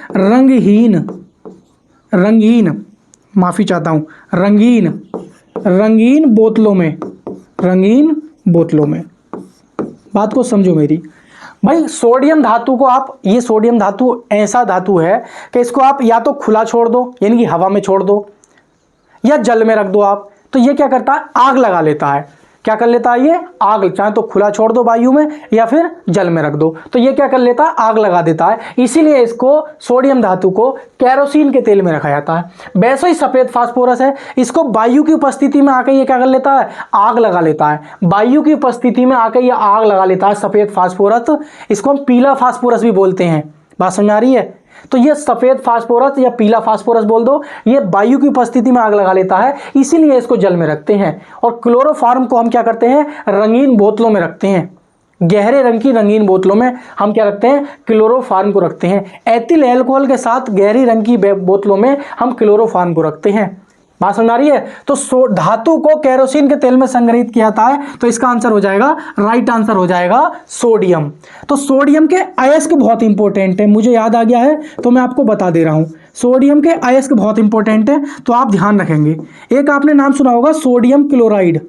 रंगीन, माफ़ी चाहता हूँ, रंगीन बोतलों में, रंगीन बोतलों में। बात को समझो मेरी भाई। सोडियम धातु को आप, ये सोडियम धातु ऐसा धातु है कि इसको आप या तो खुला छोड़ दो, यानी कि हवा में छोड़ दो, या जल में रख दो आप, तो ये क्या करता है, आग लगा लेता है। क्या कर लेता है ये, आग, चाहे तो खुला छोड़ दो वायु में या फिर जल में रख दो, तो ये क्या कर लेता है, आग लगा देता है। इसीलिए इसको, सोडियम धातु को केरोसिन के तेल में रखा जाता है। वैसे ही सफ़ेद फास्फोरस है, इसको वायु की उपस्थिति में आकर ये क्या कर लेता है, आग लगा लेता है। वायु की उपस्थिति में आकर ये आग लगा लेता है सफ़ेद फास्फोरस। इसको हम पीला फास्फोरस भी बोलते हैं। बात समझ आ रही है। तो ये सफ़ेद फास्फोरस या पीला फास्फोरस बोल दो, ये वायु की उपस्थिति में आग लगा लेता है, इसीलिए इसको जल में रखते हैं। और क्लोरोफार्म को हम क्या करते हैं, रंगीन बोतलों में रखते हैं। गहरे रंग की रंगीन बोतलों में हम क्या रखते हैं, क्लोरोफार्म को रखते हैं। एथिल अल्कोहल के साथ गहरी रंग की बोतलों में हम क्लोरोफार्म को रखते हैं। बात समझ आ रही है। तो धातु को केरोसिन के तेल में संग्रहित किया जाता है, तो इसका आंसर हो जाएगा, राइट आंसर हो जाएगा सोडियम। तो सोडियम के अयस्क बहुत इंपॉर्टेंट है, मुझे याद आ गया है तो मैं आपको बता दे रहा हूं। सोडियम के अयस्क बहुत इंपॉर्टेंट है, तो आप ध्यान रखेंगे। एक आपने नाम सुना होगा सोडियम क्लोराइड,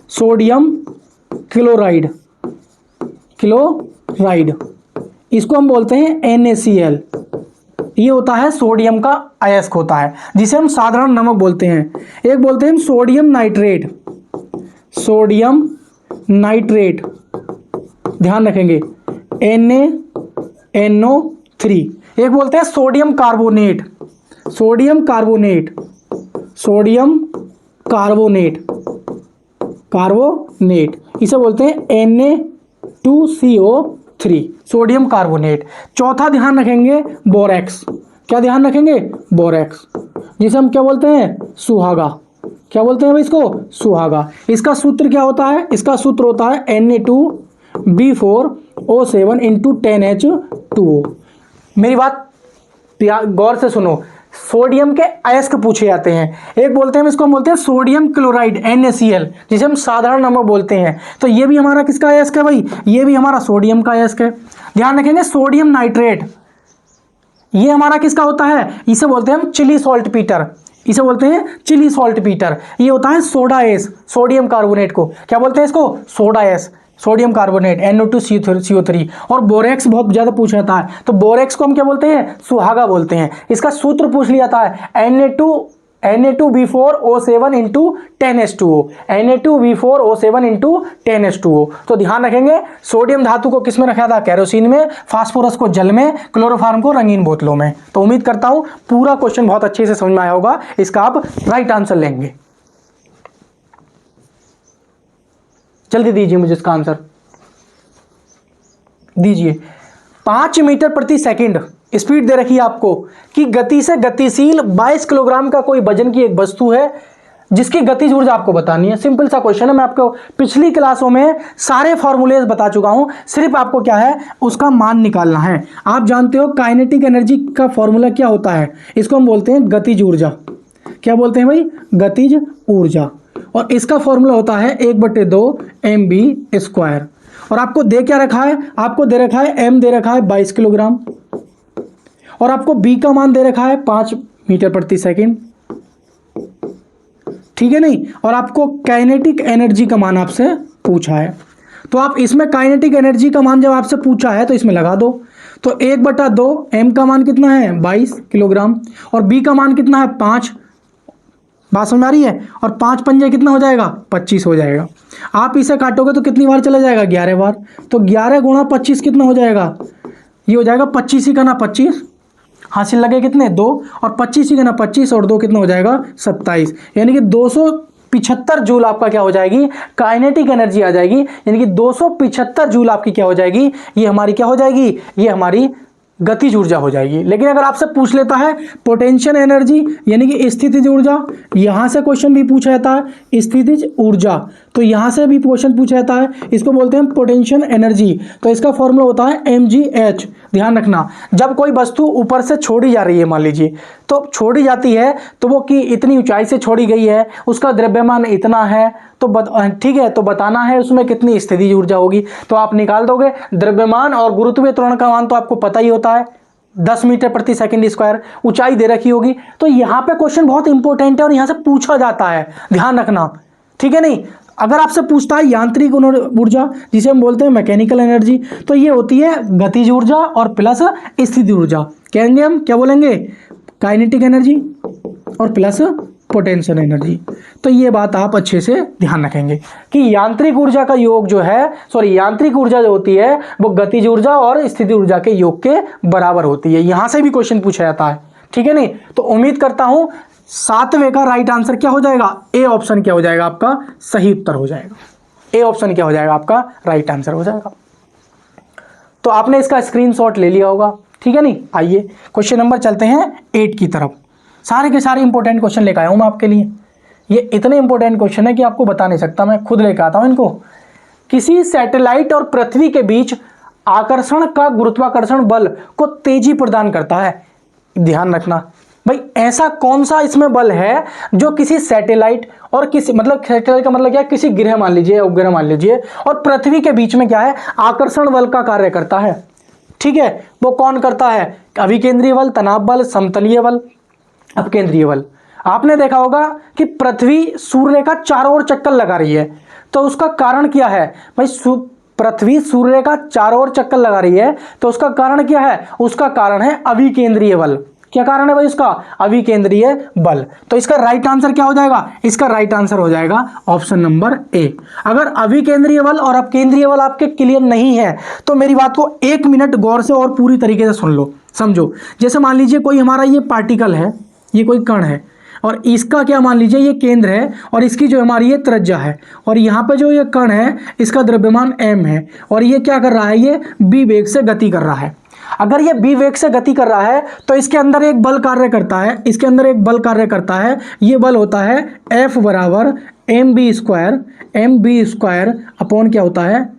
सोडियम क्लोराइड, इसको हम बोलते हैं NaCl। ये होता है सोडियम का अयस्क होता है, जिसे हम साधारण नमक बोलते हैं। एक बोलते हैं हम सोडियम नाइट्रेट, सोडियम नाइट्रेट, ध्यान रखेंगे NaNO3। एक बोलते हैं sodium carbonate, sodium carbonate, sodium carbonate, carbonate इसे बोलते हैं Na2CO3, सोडियम कार्बोनेट। चौथा ध्यान रखेंगे बोरेक्स, क्या ध्यान रखेंगे? बोरेक्स, जिसे हम क्या बोलते हैं? सुहागा। क्या बोलते हैं भाई इसको? सुहागा। इसका सूत्र क्या होता है? इसका सूत्र होता है Na2B4O7 इंटू 10H2O। मेरी बात गौर से सुनो, सोडियम के अयस्क पूछे जाते हैं। एक बोलते हैं, इसको हम बोलते हैं सोडियम क्लोराइड NaCl, जिसे हम साधारण नमक बोलते हैं। तो ये भी हमारा किसका अयस्क है भाई? ये भी हमारा सोडियम का अयस्क है। ध्यान रखेंगे सोडियम नाइट्रेट, ये हमारा किसका होता है? इसे बोलते हैं हम चिली सॉल्ट पीटर, इसे बोलते हैं चिली सॉल्ट पीटर। ये होता है सोडा एस, सोडियम कार्बोनेट को क्या बोलते हैं? इसको soda S, sodium carbonate NO2CO3। और बोरेक्स बहुत ज़्यादा पूछा जाता है, तो बोरेक्स को हम क्या बोलते हैं? सुहागा बोलते हैं। इसका सूत्र पूछ लिया जाता है Na2B4O7 into 10H2O, Na2B4O7 into 10H2O। तो ध्यान रखेंगे सोडियम धातु को किस में रखा था? केरोसिन में, फास्फोरस को जल में, क्लोरोफॉर्म को रंगीन बोतलों में। तो उम्मीद करता हूं पूरा क्वेश्चन बहुत अच्छे से समझ में आया होगा। इसका आप राइट आंसर लेंगे। जल्दी दीजिए मुझे इसका आंसर दीजिए। 5 मीटर प्रति सेकंड स्पीड दे रखी है आपको कि गति से गतिशील 22 किलोग्राम का कोई वजन की एक वस्तु है जिसकी गतिज ऊर्जा आपको बतानी है। सिंपल सा क्वेश्चन है, मैं आपको पिछली क्लासों में सारे फॉर्मूलेज बता चुका हूं, सिर्फ आपको क्या है उसका मान निकालना है। आप जानते हो काइनेटिक एनर्जी का फॉर्मूला क्या होता है? इसको हम बोलते हैं गतिज ऊर्जा। क्या बोलते हैं भाई? गतिज ऊर्जा। और इसका फॉर्मूला होता है 1/2 mv²। और आपको दे क्या रखा है? आपको दे रखा है m दे रखा है 22 किलोग्राम, और आपको b का मान दे रखा है 5 मीटर प्रति सेकंड, ठीक है नहीं? और आपको काइनेटिक एनर्जी का मान आपसे पूछा है, तो आप इसमें काइनेटिक एनर्जी का मान जब आपसे पूछा है तो इसमें लगा दो। तो 1/2 m का मान कितना है? 22 किलोग्राम, और b का मान कितना है? 5। बात समझ आ रही है? और 5 पंजे कितना हो जाएगा? 25 हो जाएगा। आप इसे काटोगे तो कितनी बार चला जाएगा? 11 बार। तो 11 गुणा 25 कितना हो जाएगा? ये हो जाएगा 25 ही करना 25, हासिल लगे कितने? 2, और 25 ही करना 25 और 2 कितना हो जाएगा? 27। यानी कि 275 जूल आपका क्या हो जाएगी? काइनेटिक एनर्जी आ जाएगी। यानी कि 275 जूल आपकी क्या हो जाएगी? ये हमारी क्या हो जाएगी? ये हमारी गतिज ऊर्जा हो जाएगी। लेकिन अगर आपसे पूछ लेता है पोटेंशियल एनर्जी यानी कि स्थितिज ऊर्जा, यहां से क्वेश्चन भी पूछा जाता है स्थितिज ऊर्जा, तो यहां से भी क्वेश्चन पूछा जाता है, इसको बोलते हैं पोटेंशियल एनर्जी। तो इसका फॉर्मूला होता है mgh। ध्यान रखना, जब कोई वस्तु ऊपर से छोड़ी जा रही है, मान लीजिए तो छोड़ी जाती है, तो वो कि इतनी ऊंचाई से छोड़ी गई है, उसका द्रव्यमान इतना है, तो ठीक है, तो बताना है उसमें कितनी स्थितिज ऊर्जा होगी। तो आप निकाल दोगे द्रव्यमान और गुरुत्वीय त्वरण का मान तो आपको पता ही होता है 10 मीटर प्रति सेकंड स्क्वायर, ऊंचाई दे रखी होगी। तो यहाँ पे क्वेश्चन बहुत इंपॉर्टेंट है और यहाँ से पूछा जाता है, ध्यान रखना, ठीक है नहीं? अगर आपसे पूछता है यांत्रिक ऊर्जा जिसे हम बोलते हैं मैकेनिकल एनर्जी, तो ये होती है गतिज ऊर्जा और प्लस स्थितिज ऊर्जा। कहेंगे हम क्या बोलेंगे? काइनेटिक एनर्जी और प्लस पोटेंशियल एनर्जी। तो ये बात आप अच्छे से ध्यान रखेंगे कि यांत्रिक ऊर्जा का योग जो है, यांत्रिक ऊर्जा जो होती है वो गतिज ऊर्जा और स्थितिज ऊर्जा के योग के बराबर होती है। यहां से भी क्वेश्चन पूछा जाता है, ठीक है नहीं? तो उम्मीद करता हूं 7वें का राइट आंसर क्या हो जाएगा? ए ऑप्शन क्या हो जाएगा? आपका सही उत्तर हो जाएगा। ए ऑप्शन क्या हो जाएगा? आपका राइट आंसर हो जाएगा। तो आपने इसका स्क्रीनशॉट ले लिया होगा, ठीक है नहीं? आइए क्वेश्चन नंबर चलते हैं 8 की तरफ। सारे के सारे इंपॉर्टेंट क्वेश्चन लेकर आया हूं मैं आपके लिए। ये इतने इंपॉर्टेंट क्वेश्चन है कि आपको बता नहीं सकता, मैं खुद लेकर आता हूं इनको। किसी सैटेलाइट और पृथ्वी के बीच आकर्षण का गुरुत्वाकर्षण बल को तेजी प्रदान करता है। ध्यान रखना भाई, ऐसा कौन सा इसमें बल है जो किसी सैटेलाइट और किसी सैटेलाइट का मतलब क्या? किसी ग्रह मान लीजिए, उपग्रह मान लीजिए, और पृथ्वी के बीच में क्या है? आकर्षण बल का कार्य करता है, ठीक है? वो कौन करता है? अभिकेंद्रीय बल, तनाव बल, समतलीय बल, अपकेंद्रीय बल। आपने देखा होगा कि पृथ्वी सूर्य का चारों ओर चक्कर लगा रही है, तो उसका कारण क्या है भाई? पृथ्वी सूर्य का चारों ओर चक्कर लगा रही है, तो उसका कारण क्या है? उसका कारण है अभिकेंद्रीय बल। क्या कारण है भाई उसका? अभिकेंद्रीय बल। तो इसका राइट आंसर क्या हो जाएगा? इसका राइट आंसर हो जाएगा ऑप्शन नंबर ए। अगर अभिकेंद्रीय बल और अपकेंद्रीय बल आपके क्लियर नहीं है तो मेरी बात को 1 मिनट गौर से और पूरी तरीके से सुन लो। समझो, जैसे मान लीजिए कोई हमारा ये पार्टिकल है, ये कोई कण है, और इसका क्या मान लीजिए ये केंद्र है, और इसकी जो हमारी ये त्रिज्या है, और यहाँ पे जो ये कण है इसका द्रव्यमान m है, और ये क्या कर रहा है, ये b वेग से गति कर रहा है। अगर ये b वेग से गति कर रहा है तो इसके अंदर एक बल कार्य करता है, इसके अंदर एक बल कार्य करता है, ये बल होता है F बराबर mb² अपॉन क्या होता है,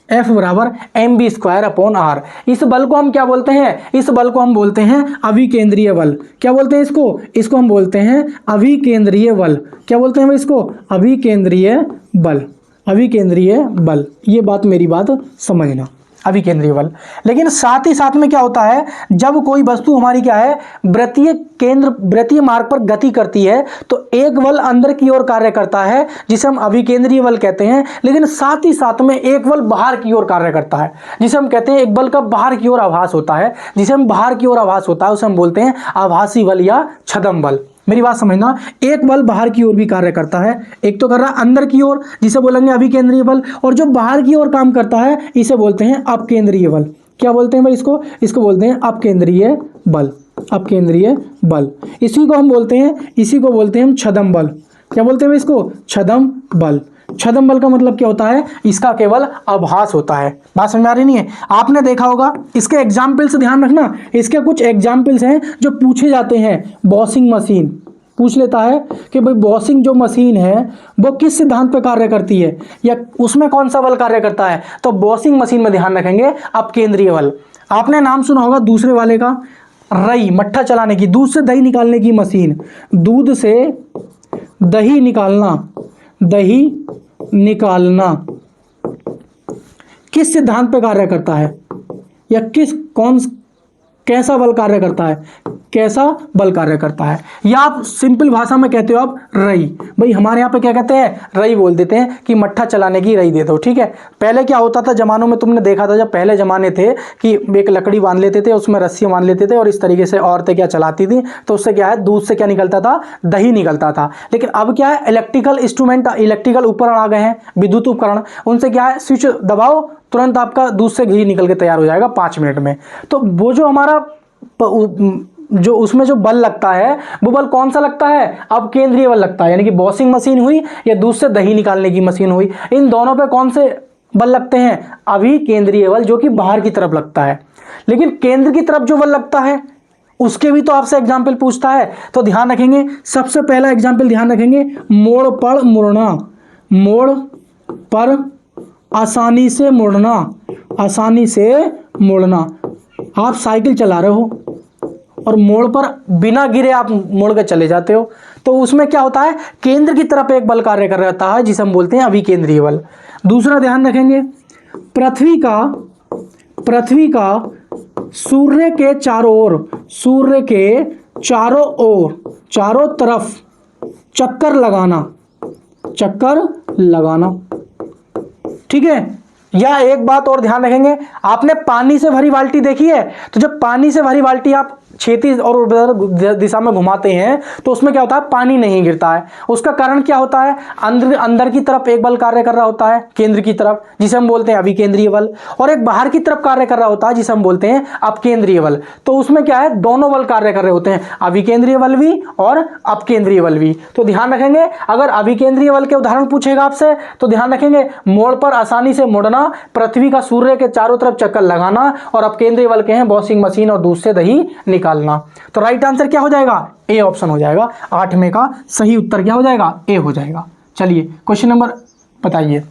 F बराबर mb² अपॉन r। इस बल को हम क्या बोलते हैं, इस बल को हम बोलते हैं अभिकेंद्रीय बल। क्या बोलते हैं इसको, इसको हम बोलते हैं अभिकेंद्रीय बल। क्या बोलते हैं इसको, अभिकेंद्रीय बल, अभिकेंद्रीय बल। ये बात मेरी बात समझना, अभिकेंद्रीय बल। लेकिन साथ ही साथ में क्या होता है, जब कोई वस्तु हमारी क्या है वृत्तीय मार्ग पर गति करती है तो एक बल अंदर की ओर कार्य करता है जिसे हम अभिकेंद्रीय बल कहते हैं, लेकिन साथ ही साथ में एक बल बाहर की ओर कार्य करता है जिसे हम कहते हैं, एक बल का बाहर की ओर आभास होता है, जिसे हम बाहर की ओर आभास होता है उसे हम बोलते हैं आभासी बल या छद्म बल। मेरी बात समझना, एक बल बाहर की ओर भी कार्य करता है, एक तो कर रहा है अंदर की ओर जिसे बोलेंगे अभिकेंद्रीय बल, और जो बाहर की ओर काम करता है इसे बोलते हैं अपकेंद्रीय बल। क्या बोलते हैं भाई इसको, इसको बोलते हैं अपकेंद्रीय बल, अपकेंद्रीय बल। इसी को हम बोलते हैं, इसी को बोलते हैं हम छद्म बल। क्या बोलते हैं इसको, छद्म बल। छद्म बल का मतलब क्या होता है, इसका केवल आभास होता है। बात समझ आ रही नहीं है, आपने देखा होगा, इसके एग्जाम्पल्स ध्यान रखना, इसके कुछ एग्जाम्पल्स हैं जो पूछे जाते हैं। वॉशिंग मशीन पूछ लेता है कि भाई वॉशिंग जो मशीन है वो किस सिद्धांत पर कार्य करती है, या उसमें कौन सा बल कार्य करता है, तो वॉशिंग मशीन में ध्यान रखेंगे अपकेंद्रीय बल। आपने नाम सुना होगा दूसरे वाले का, रई, मट्ठा चलाने की, दूध से दही निकालने की मशीन, दूध से दही निकालना, दही निकालना किस सिद्धांत पर कार्य करता है, या कैसा बल कार्य करता है, कैसा बल कार्य करता है, या आप सिंपल भाषा में कहते हो आप रई। भाई हमारे यहाँ पे क्या कहते हैं, रई बोल देते हैं कि मट्ठा चलाने की रई दे दो, ठीक है। पहले क्या होता था जमानों में, तुमने देखा था जब पहले जमाने थे कि एक लकड़ी बांध लेते थे, उसमें रस्सी बांध लेते थे, और इस तरीके से औरतें क्या चलाती थी, तो उससे क्या है, दूध से क्या निकलता था, दही निकलता था। लेकिन अब क्या है, इलेक्ट्रिकल इंस्ट्रूमेंट, इलेक्ट्रिकल उपकरण आ गए हैं, विद्युत उपकरण, उनसे क्या है, स्विच दबाओ, तुरंत आपका दूध से घी निकल के तैयार हो जाएगा 5 मिनट में। तो वो जो हमारा जो उसमें जो बल लगता है वो बल कौन सा लगता है, अपकेंद्रीय बल लगता है। यानी कि वॉशिंग मशीन हुई या दूध से दही निकालने की मशीन हुई, इन दोनों पे कौन से बल लगते हैं, अभिकेंद्रीय बल, जो कि बाहर की तरफ लगता है। लेकिन केंद्र की तरफ जो बल लगता है उसके भी तो आपसे एग्जाम्पल पूछता है, तो ध्यान रखेंगे। सबसे पहला एग्जाम्पल ध्यान रखेंगे, मोड़ पर मुड़ना, मोड़ पर आसानी से मुड़ना, आसानी से मुड़ना। आप साइकिल चला रहे हो और मोड़ पर बिना गिरे आप मुड़ के चले जाते हो, तो उसमें क्या होता है, केंद्र की तरफ एक बल कार्य कर रहा है जिसे हम बोलते हैं अभिकेंद्रीय बल। दूसरा ध्यान रखेंगे, पृथ्वी का सूर्य के चारों ओर, सूर्य के चारों ओर, चारों तरफ चक्कर लगाना, चक्कर लगाना, ठीक है। या एक बात और ध्यान रखेंगे, आपने पानी से भरी बाल्टी देखी है, तो जब पानी से भरी बाल्टी आप क्षैतिज और ऊर्ध्वाधर दिशा में घुमाते हैं तो उसमें क्या होता है, पानी नहीं गिरता है। उसका कारण क्या होता है, अंदर की तरफ एक बल कार्य कर रहा होता है केंद्र की तरफ, जिसे हम बोलते हैं अभिकेंद्रीय बल, और एक बाहर की तरफ कार्य कर रहा होता है जिसे हम बोलते हैं अपकेंद्रीय बल। तो उसमें क्या है, दोनों बल कार्य कर रहे होते हैं, अभिकेंद्रीय बल भी और अपकेंद्रीय बल भी। तो ध्यान रखेंगे, अगर अभिकेंद्रीय बल के उदाहरण पूछेगा आपसे तो ध्यान रखेंगे, मोड़ पर आसानी से मुड़ना, पृथ्वी का सूर्य के चारों तरफ चक्कर लगाना, और अपकेंद्रीय बल के हैं वॉशिंग मशीन और दूध से दही निकालना। तो राइट आंसर क्या हो जाएगा, ए ऑप्शन हो जाएगा। 8 में का सही उत्तर क्या हो जाएगा, ए हो जाएगा। चलिए क्वेश्चन नंबर बताइए,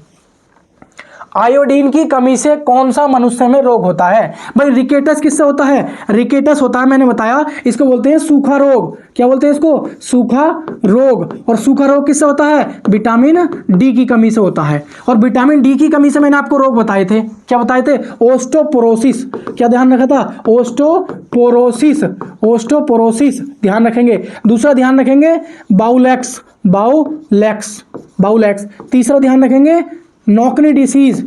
आयोडीन की कमी से कौन सा मनुष्य में रोग होता है। भाई रिकेटस किससे होता है, रिकेटस होता है, मैंने बताया, इसको बोलते हैं सूखा रोग। क्या बोलते हैं इसको, सूखा रोग। और सूखा रोग किससे होता है, विटामिन डी की कमी से होता है। और विटामिन डी की कमी से मैंने आपको रोग बताए थे, क्या बताए थे, ओस्टोपोरोसिस। क्या ध्यान रखा था, ओस्टोपोरोसिस, ओस्टोपोरोसिस ध्यान रखेंगे। दूसरा ध्यान रखेंगे बाउलेक्स, बाउलेक्स, बाउलेक्स। तीसरा ध्यान रखेंगे knock knee disease,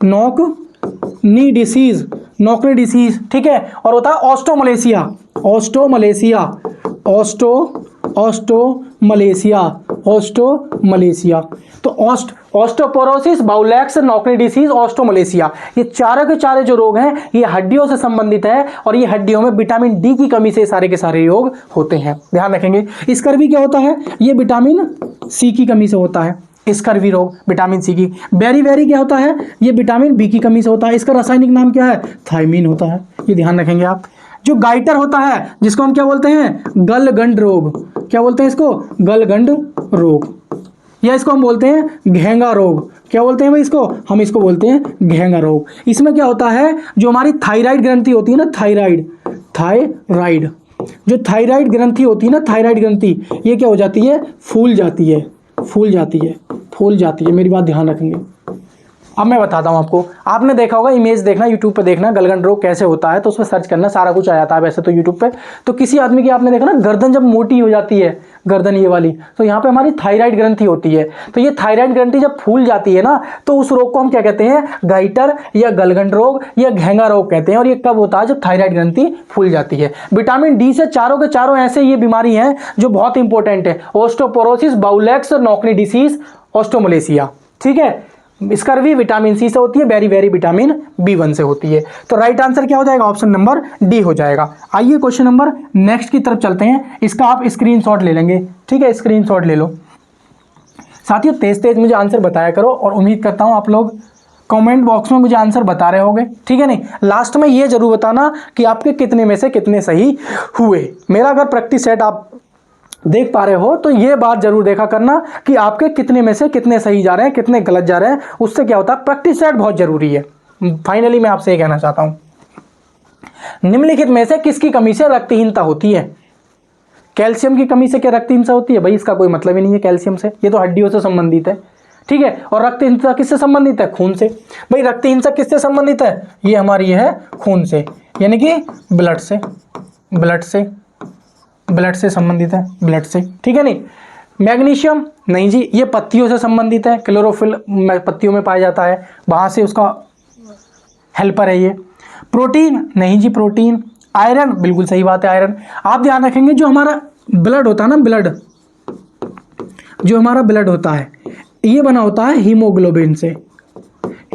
knock knee disease, knock knee disease, ठीक है। और होता है ऑस्टोमलेशिया, ऑस्टोमलेशिया, ऑस्टोमलेशिया। मलेशिया, ऑस्ट्रोमलेशिया। तो ऑस्टोपोरोसिस, बाउलेक्स, नॉकनी डिसीज, ऑस्ट्रोमलेशिया, ये चारों के चारे जो रोग हैं ये हड्डियों से संबंधित है और ये हड्डियों में विटामिन डी की कमी से सारे के सारे रोग होते हैं। ध्यान रखेंगे। स्कर्वी क्या होता है? ये विटामिन सी की कमी से होता है, स्कर्वी रोग विटामिन सी की। बेरी क्या होता है? ये विटामिन बी की कमी से होता है। इसका रासायनिक नाम क्या है? थायमीन होता है। ये ध्यान रखेंगे आप। जो गाइटर होता है जिसको हम क्या बोलते हैं? गलगंड रोग। क्या बोलते हैं इसको? गलगंड रोग, या इसको हम बोलते हैं घेंगा रोग। क्या बोलते हैं भाई इसको? हम इसको बोलते हैं घेंगा रोग। इसमें क्या होता है? जो हमारी थायराइड ग्रंथि होती है ना, थायराइड जो थायराइड ग्रंथि होती है ना, थायराइड ग्रंथि, ये क्या हो जाती है? फूल जाती है। मेरी बात ध्यान रखेंगे। अब मैं बताता हूँ आपको। आपने देखा होगा, इमेज देखना, यूट्यूब पे देखना गलगंड रोग कैसे होता है, तो उसमें सर्च करना, सारा कुछ आ जाता है वैसे तो यूट्यूब पे। तो किसी आदमी की आपने देखा ना, गर्दन जब मोटी हो जाती है, गर्दन ये वाली, तो यहाँ पे हमारी थायराइड ग्रंथि होती है। तो ये थायराइड ग्रंथि जब फूल जाती है ना, तो उस रोग को हम क्या कहते हैं? गाइटर या गलगंड रोग या घेंगा रोग कहते हैं। और ये कब होता है? जब थायराइड ग्रंथि फूल जाती है। विटामिन डी से चारों के चारों ऐसे ये बीमारी हैं जो बहुत इंपॉर्टेंट है। Osteoporosis, bowlegs, knock knee disease, osteomalacia. ठीक है। स्कर्वी विटामिन सी से होती है, बेरी विटामिन B1 से होती है। तो राइट आंसर क्या हो जाएगा? ऑप्शन नंबर डी हो जाएगा। आइए क्वेश्चन नंबर नेक्स्ट की तरफ चलते हैं। इसका आप स्क्रीनशॉट ले लेंगे। ठीक है, स्क्रीनशॉट ले लो। साथियों तेज मुझे आंसर बताया करो और उम्मीद करता हूं आप लोग कमेंट बॉक्स में मुझे आंसर बता रहे होंगे। ठीक है, नहीं लास्ट में ये जरूर बताना कि आपके कितने में से कितने सही हुए। मेरा अगर प्रैक्टिस सेट आप देख पा रहे हो तो ये बात जरूर देखा करना कि आपके कितने में से कितने सही जा रहे हैं, कितने गलत जा रहे हैं। उससे क्या होता है? प्रैक्टिस सेट बहुत जरूरी है। फाइनली मैं आपसे ये कहना चाहता हूं, निम्नलिखित में से किसकी कमी से रक्तहीनता होती है? कैल्शियम की कमी से क्या रक्तहीनता होती है? भाई इसका कोई मतलब ही नहीं है कैल्शियम से, ये तो हड्डियों से संबंधित है। ठीक है। और रक्तहीनता किससे संबंधित है? खून से। भाई रक्तहीनता किससे संबंधित है? ये हमारी है खून से, यानी कि ब्लड से संबंधित है, ब्लड से। ठीक है, नहीं मैग्नीशियम नहीं जी, ये पत्तियों से संबंधित है, क्लोरोफिल पत्तियों में पाया जाता है, वहां से उसका हेल्पर है ये। प्रोटीन नहीं जी, प्रोटीन। आयरन बिल्कुल सही बात है, आयरन। आप ध्यान रखेंगे जो हमारा ब्लड होता है ना, जो हमारा ब्लड होता है ये बना होता है हीमोग्लोबिन से,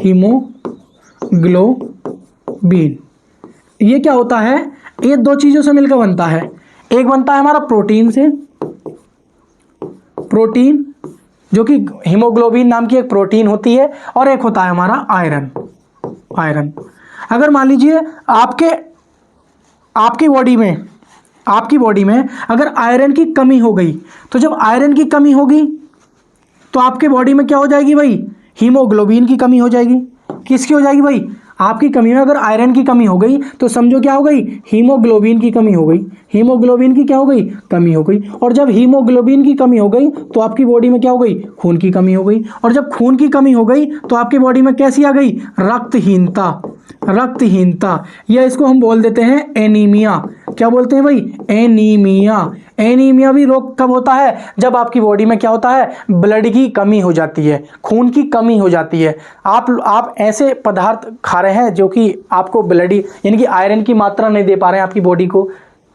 हीमोग्लोबिन। ये क्या होता है? ये दो चीजों से मिलकर बनता है। एक बनता है हमारा प्रोटीन से, प्रोटीन जो कि हीमोग्लोबिन नाम की एक प्रोटीन होती है, और एक होता है हमारा आयरन। अगर मान लीजिए आपकी बॉडी में अगर आयरन की कमी हो गई, तो जब आयरन की कमी होगी तो आपके बॉडी में क्या हो जाएगी भाई? हीमोग्लोबिन की कमी हो जाएगी। किसकी हो जाएगी भाई? आपकी कमी में अगर आयरन की कमी हो गई तो समझो क्या हो गई? हीमोग्लोबिन की कमी हो गई। हीमोग्लोबिन की क्या हो गई? कमी हो गई। और जब हीमोग्लोबिन की कमी हो गई तो आपकी बॉडी में क्या हो गई? खून की कमी हो गई। और जब खून की कमी हो गई तो आपकी बॉडी में कैसी आ गई? रक्तहीनता, या इसको हम बोल देते हैं एनीमिया। क्या बोलते हैं भाई? एनीमिया भी रोग कब होता है? जब आपकी बॉडी में क्या होता है? ब्लड की कमी हो जाती है, खून की कमी हो जाती है। आप ऐसे पदार्थ खा रहे हैं जो कि आपको ब्लड यानी कि आयरन की मात्रा नहीं दे पा रहे हैं, आपकी बॉडी को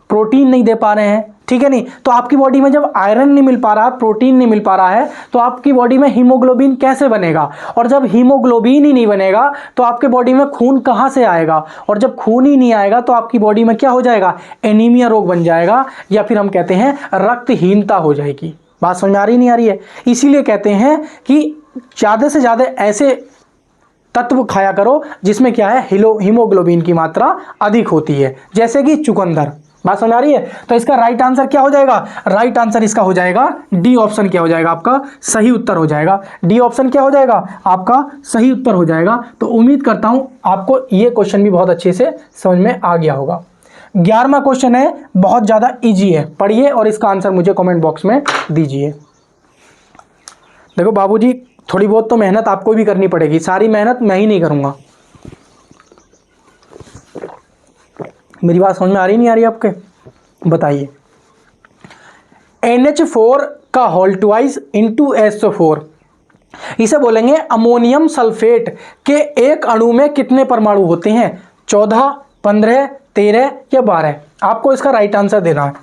प्रोटीन नहीं दे पा रहे हैं। ठीक है, नहीं तो आपकी बॉडी में जब आयरन नहीं मिल पा रहा, प्रोटीन नहीं मिल पा रहा है, तो आपकी बॉडी में हीमोग्लोबिन कैसे बनेगा? और जब हीमोग्लोबिन ही नहीं बनेगा तो आपके बॉडी में खून कहाँ से आएगा? और जब खून ही नहीं आएगा तो आपकी बॉडी में क्या हो जाएगा? एनीमिया रोग बन जाएगा, या फिर हम कहते हैं रक्तहीनता हो जाएगी। बात समझ में आ रही नहीं आ रही है? इसीलिए कहते हैं कि ज़्यादा से ज़्यादा ऐसे तत्व खाया करो जिसमें क्या है? हीमोग्लोबिन की मात्रा अधिक होती है, जैसे कि चुकंदर। बात समझ आ रही है? तो इसका राइट आंसर क्या हो जाएगा? राइट आंसर इसका हो जाएगा डी ऑप्शन। क्या हो जाएगा? आपका सही उत्तर हो जाएगा डी ऑप्शन। क्या हो जाएगा? आपका सही उत्तर हो जाएगा। तो उम्मीद करता हूं आपको ये क्वेश्चन भी बहुत अच्छे से समझ में आ गया होगा। 11वां क्वेश्चन है, बहुत ज्यादा इजी है, पढ़िए और इसका आंसर मुझे कमेंट बॉक्स में दीजिए। देखो बाबूजी, थोड़ी बहुत तो मेहनत आपको भी करनी पड़ेगी, सारी मेहनत मैं ही नहीं करूंगा। मेरी बात समझ में आ रही नहीं आ रही आपके? बताइए। NH4 का होल ट्वाइस इंटू SO4, इसे बोलेंगे अमोनियम सल्फेट के एक अणु में कितने परमाणु होते हैं? 14, 15, 13 या 12? आपको इसका राइट आंसर देना है।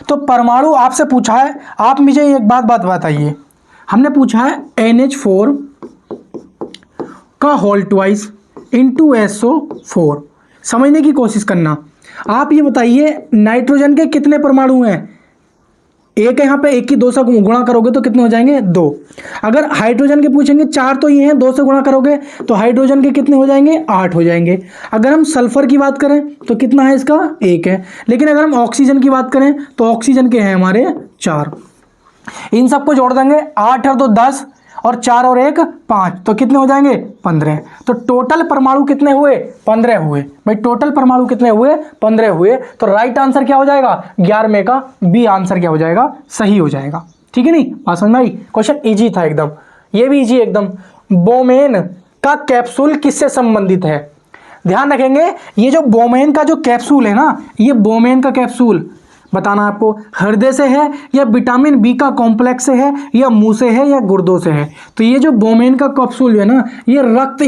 तो परमाणु आपसे पूछा है, आप मुझे एक बात बताइए, हमने पूछा है NH4 का होल ट्वाइस इंटू SO4, समझने की कोशिश करना। आप ये बताइए नाइट्रोजन के कितने परमाणु हैं? एक है यहाँ पे, एक की 2 से गुणा करोगे तो कितने हो जाएंगे? 2। अगर हाइड्रोजन के पूछेंगे 4 तो ये हैं, 2 से गुणा करोगे तो हाइड्रोजन के कितने हो जाएंगे? 8 हो जाएंगे। अगर हम सल्फर की बात करें तो कितना है इसका? 1 है। लेकिन अगर हम ऑक्सीजन की बात करें तो ऑक्सीजन के हैं हमारे 4। इन सबको जोड़ देंगे, 8 और 2 10 और 4 और 1 5, तो कितने हो जाएंगे? 15। तो टोटल परमाणु कितने हुए? 15 हुए। भाई टोटल परमाणु कितने हुए? 15 हुए। तो राइट आंसर क्या हो जाएगा? 11 का बी आंसर क्या हो जाएगा? सही हो जाएगा। ठीक है, नहीं बात समझ में आई? क्वेश्चन इजी था एकदम, ये भी इजी एकदम। बोमेन का कैप्सूल किससे संबंधित है? ध्यान रखेंगे, ये जो बोमेन का जो कैप्सूल है ना, ये बोमेन का कैप्सूल बताना आपको हृदय से है या विटामिन बी का कॉम्प्लेक्स से है या मुंह से है या गुर्दों से है। तो ये जो बोमेन का कैप्सूल जो है ना, ये रक्त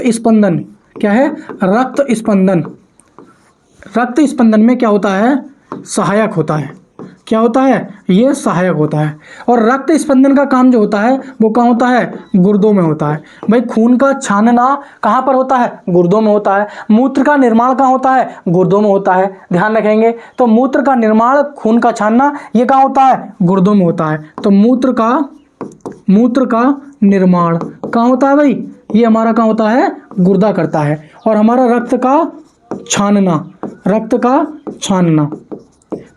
स्पंदन क्या है? रक्त स्पंदन में क्या होता है? सहायक होता है। क्या होता है? ये सहायक होता है। और रक्त स्पंदन का काम जो होता है वो कहाँ होता है? गुर्दों में होता है। भाई खून का छानना कहाँ पर होता है? गुर्दों में होता है। मूत्र का निर्माण कहाँ होता है? गुर्दों में होता है। ध्यान रखेंगे, तो मूत्र का निर्माण, खून का छानना, ये कहाँ होता है? गुर्दों में होता है। तो मूत्र का निर्माण कहाँ होता है भाई? ये हमारा कहाँ होता है? गुर्दा करता है। और हमारा रक्त का छानना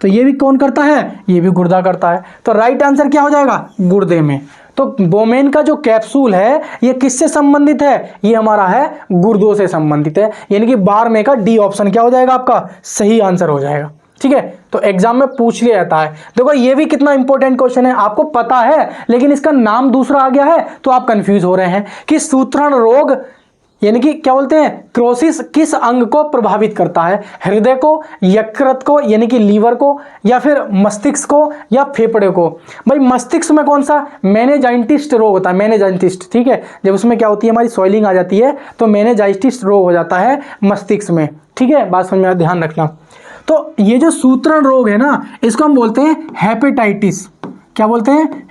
तो ये भी कौन करता है? ये भी गुर्दा करता है। तो राइट आंसर क्या हो जाएगा? गुर्दे में। तो बोमेन का जो कैप्सूल है ये किससे संबंधित है? ये हमारा है गुर्दों से संबंधित है। यानी कि 12 का डी ऑप्शन क्या हो जाएगा? आपका सही आंसर हो जाएगा। ठीक है, तो एग्जाम में पूछ लिया जाता है। देखो ये भी कितना इंपॉर्टेंट क्वेश्चन है, आपको पता है लेकिन इसका नाम दूसरा आ गया है तो आप कंफ्यूज हो रहे हैं कि सूत्रण रोग यानी कि क्या बोलते हैं, क्रोसिस किस अंग को प्रभावित करता है? हृदय को, यकृत को यानी कि लीवर को, या फिर मस्तिष्क को, या फेफड़े को? भाई मस्तिष्क में कौन सा? मेनिंजाइटिस रोग होता है, मेनिंजाइटिस। ठीक है, जब उसमें क्या होती है, हमारी स्वेलिंग आ जाती है तो मेनिंजाइटिस रोग हो जाता है मस्तिष्क में। ठीक है, बात समझ में, ध्यान रखना। तो ये जो सूत्रण रोग है ना, इसको हम बोलते हैं हेपेटाइटिस। क्या बोलते हैं?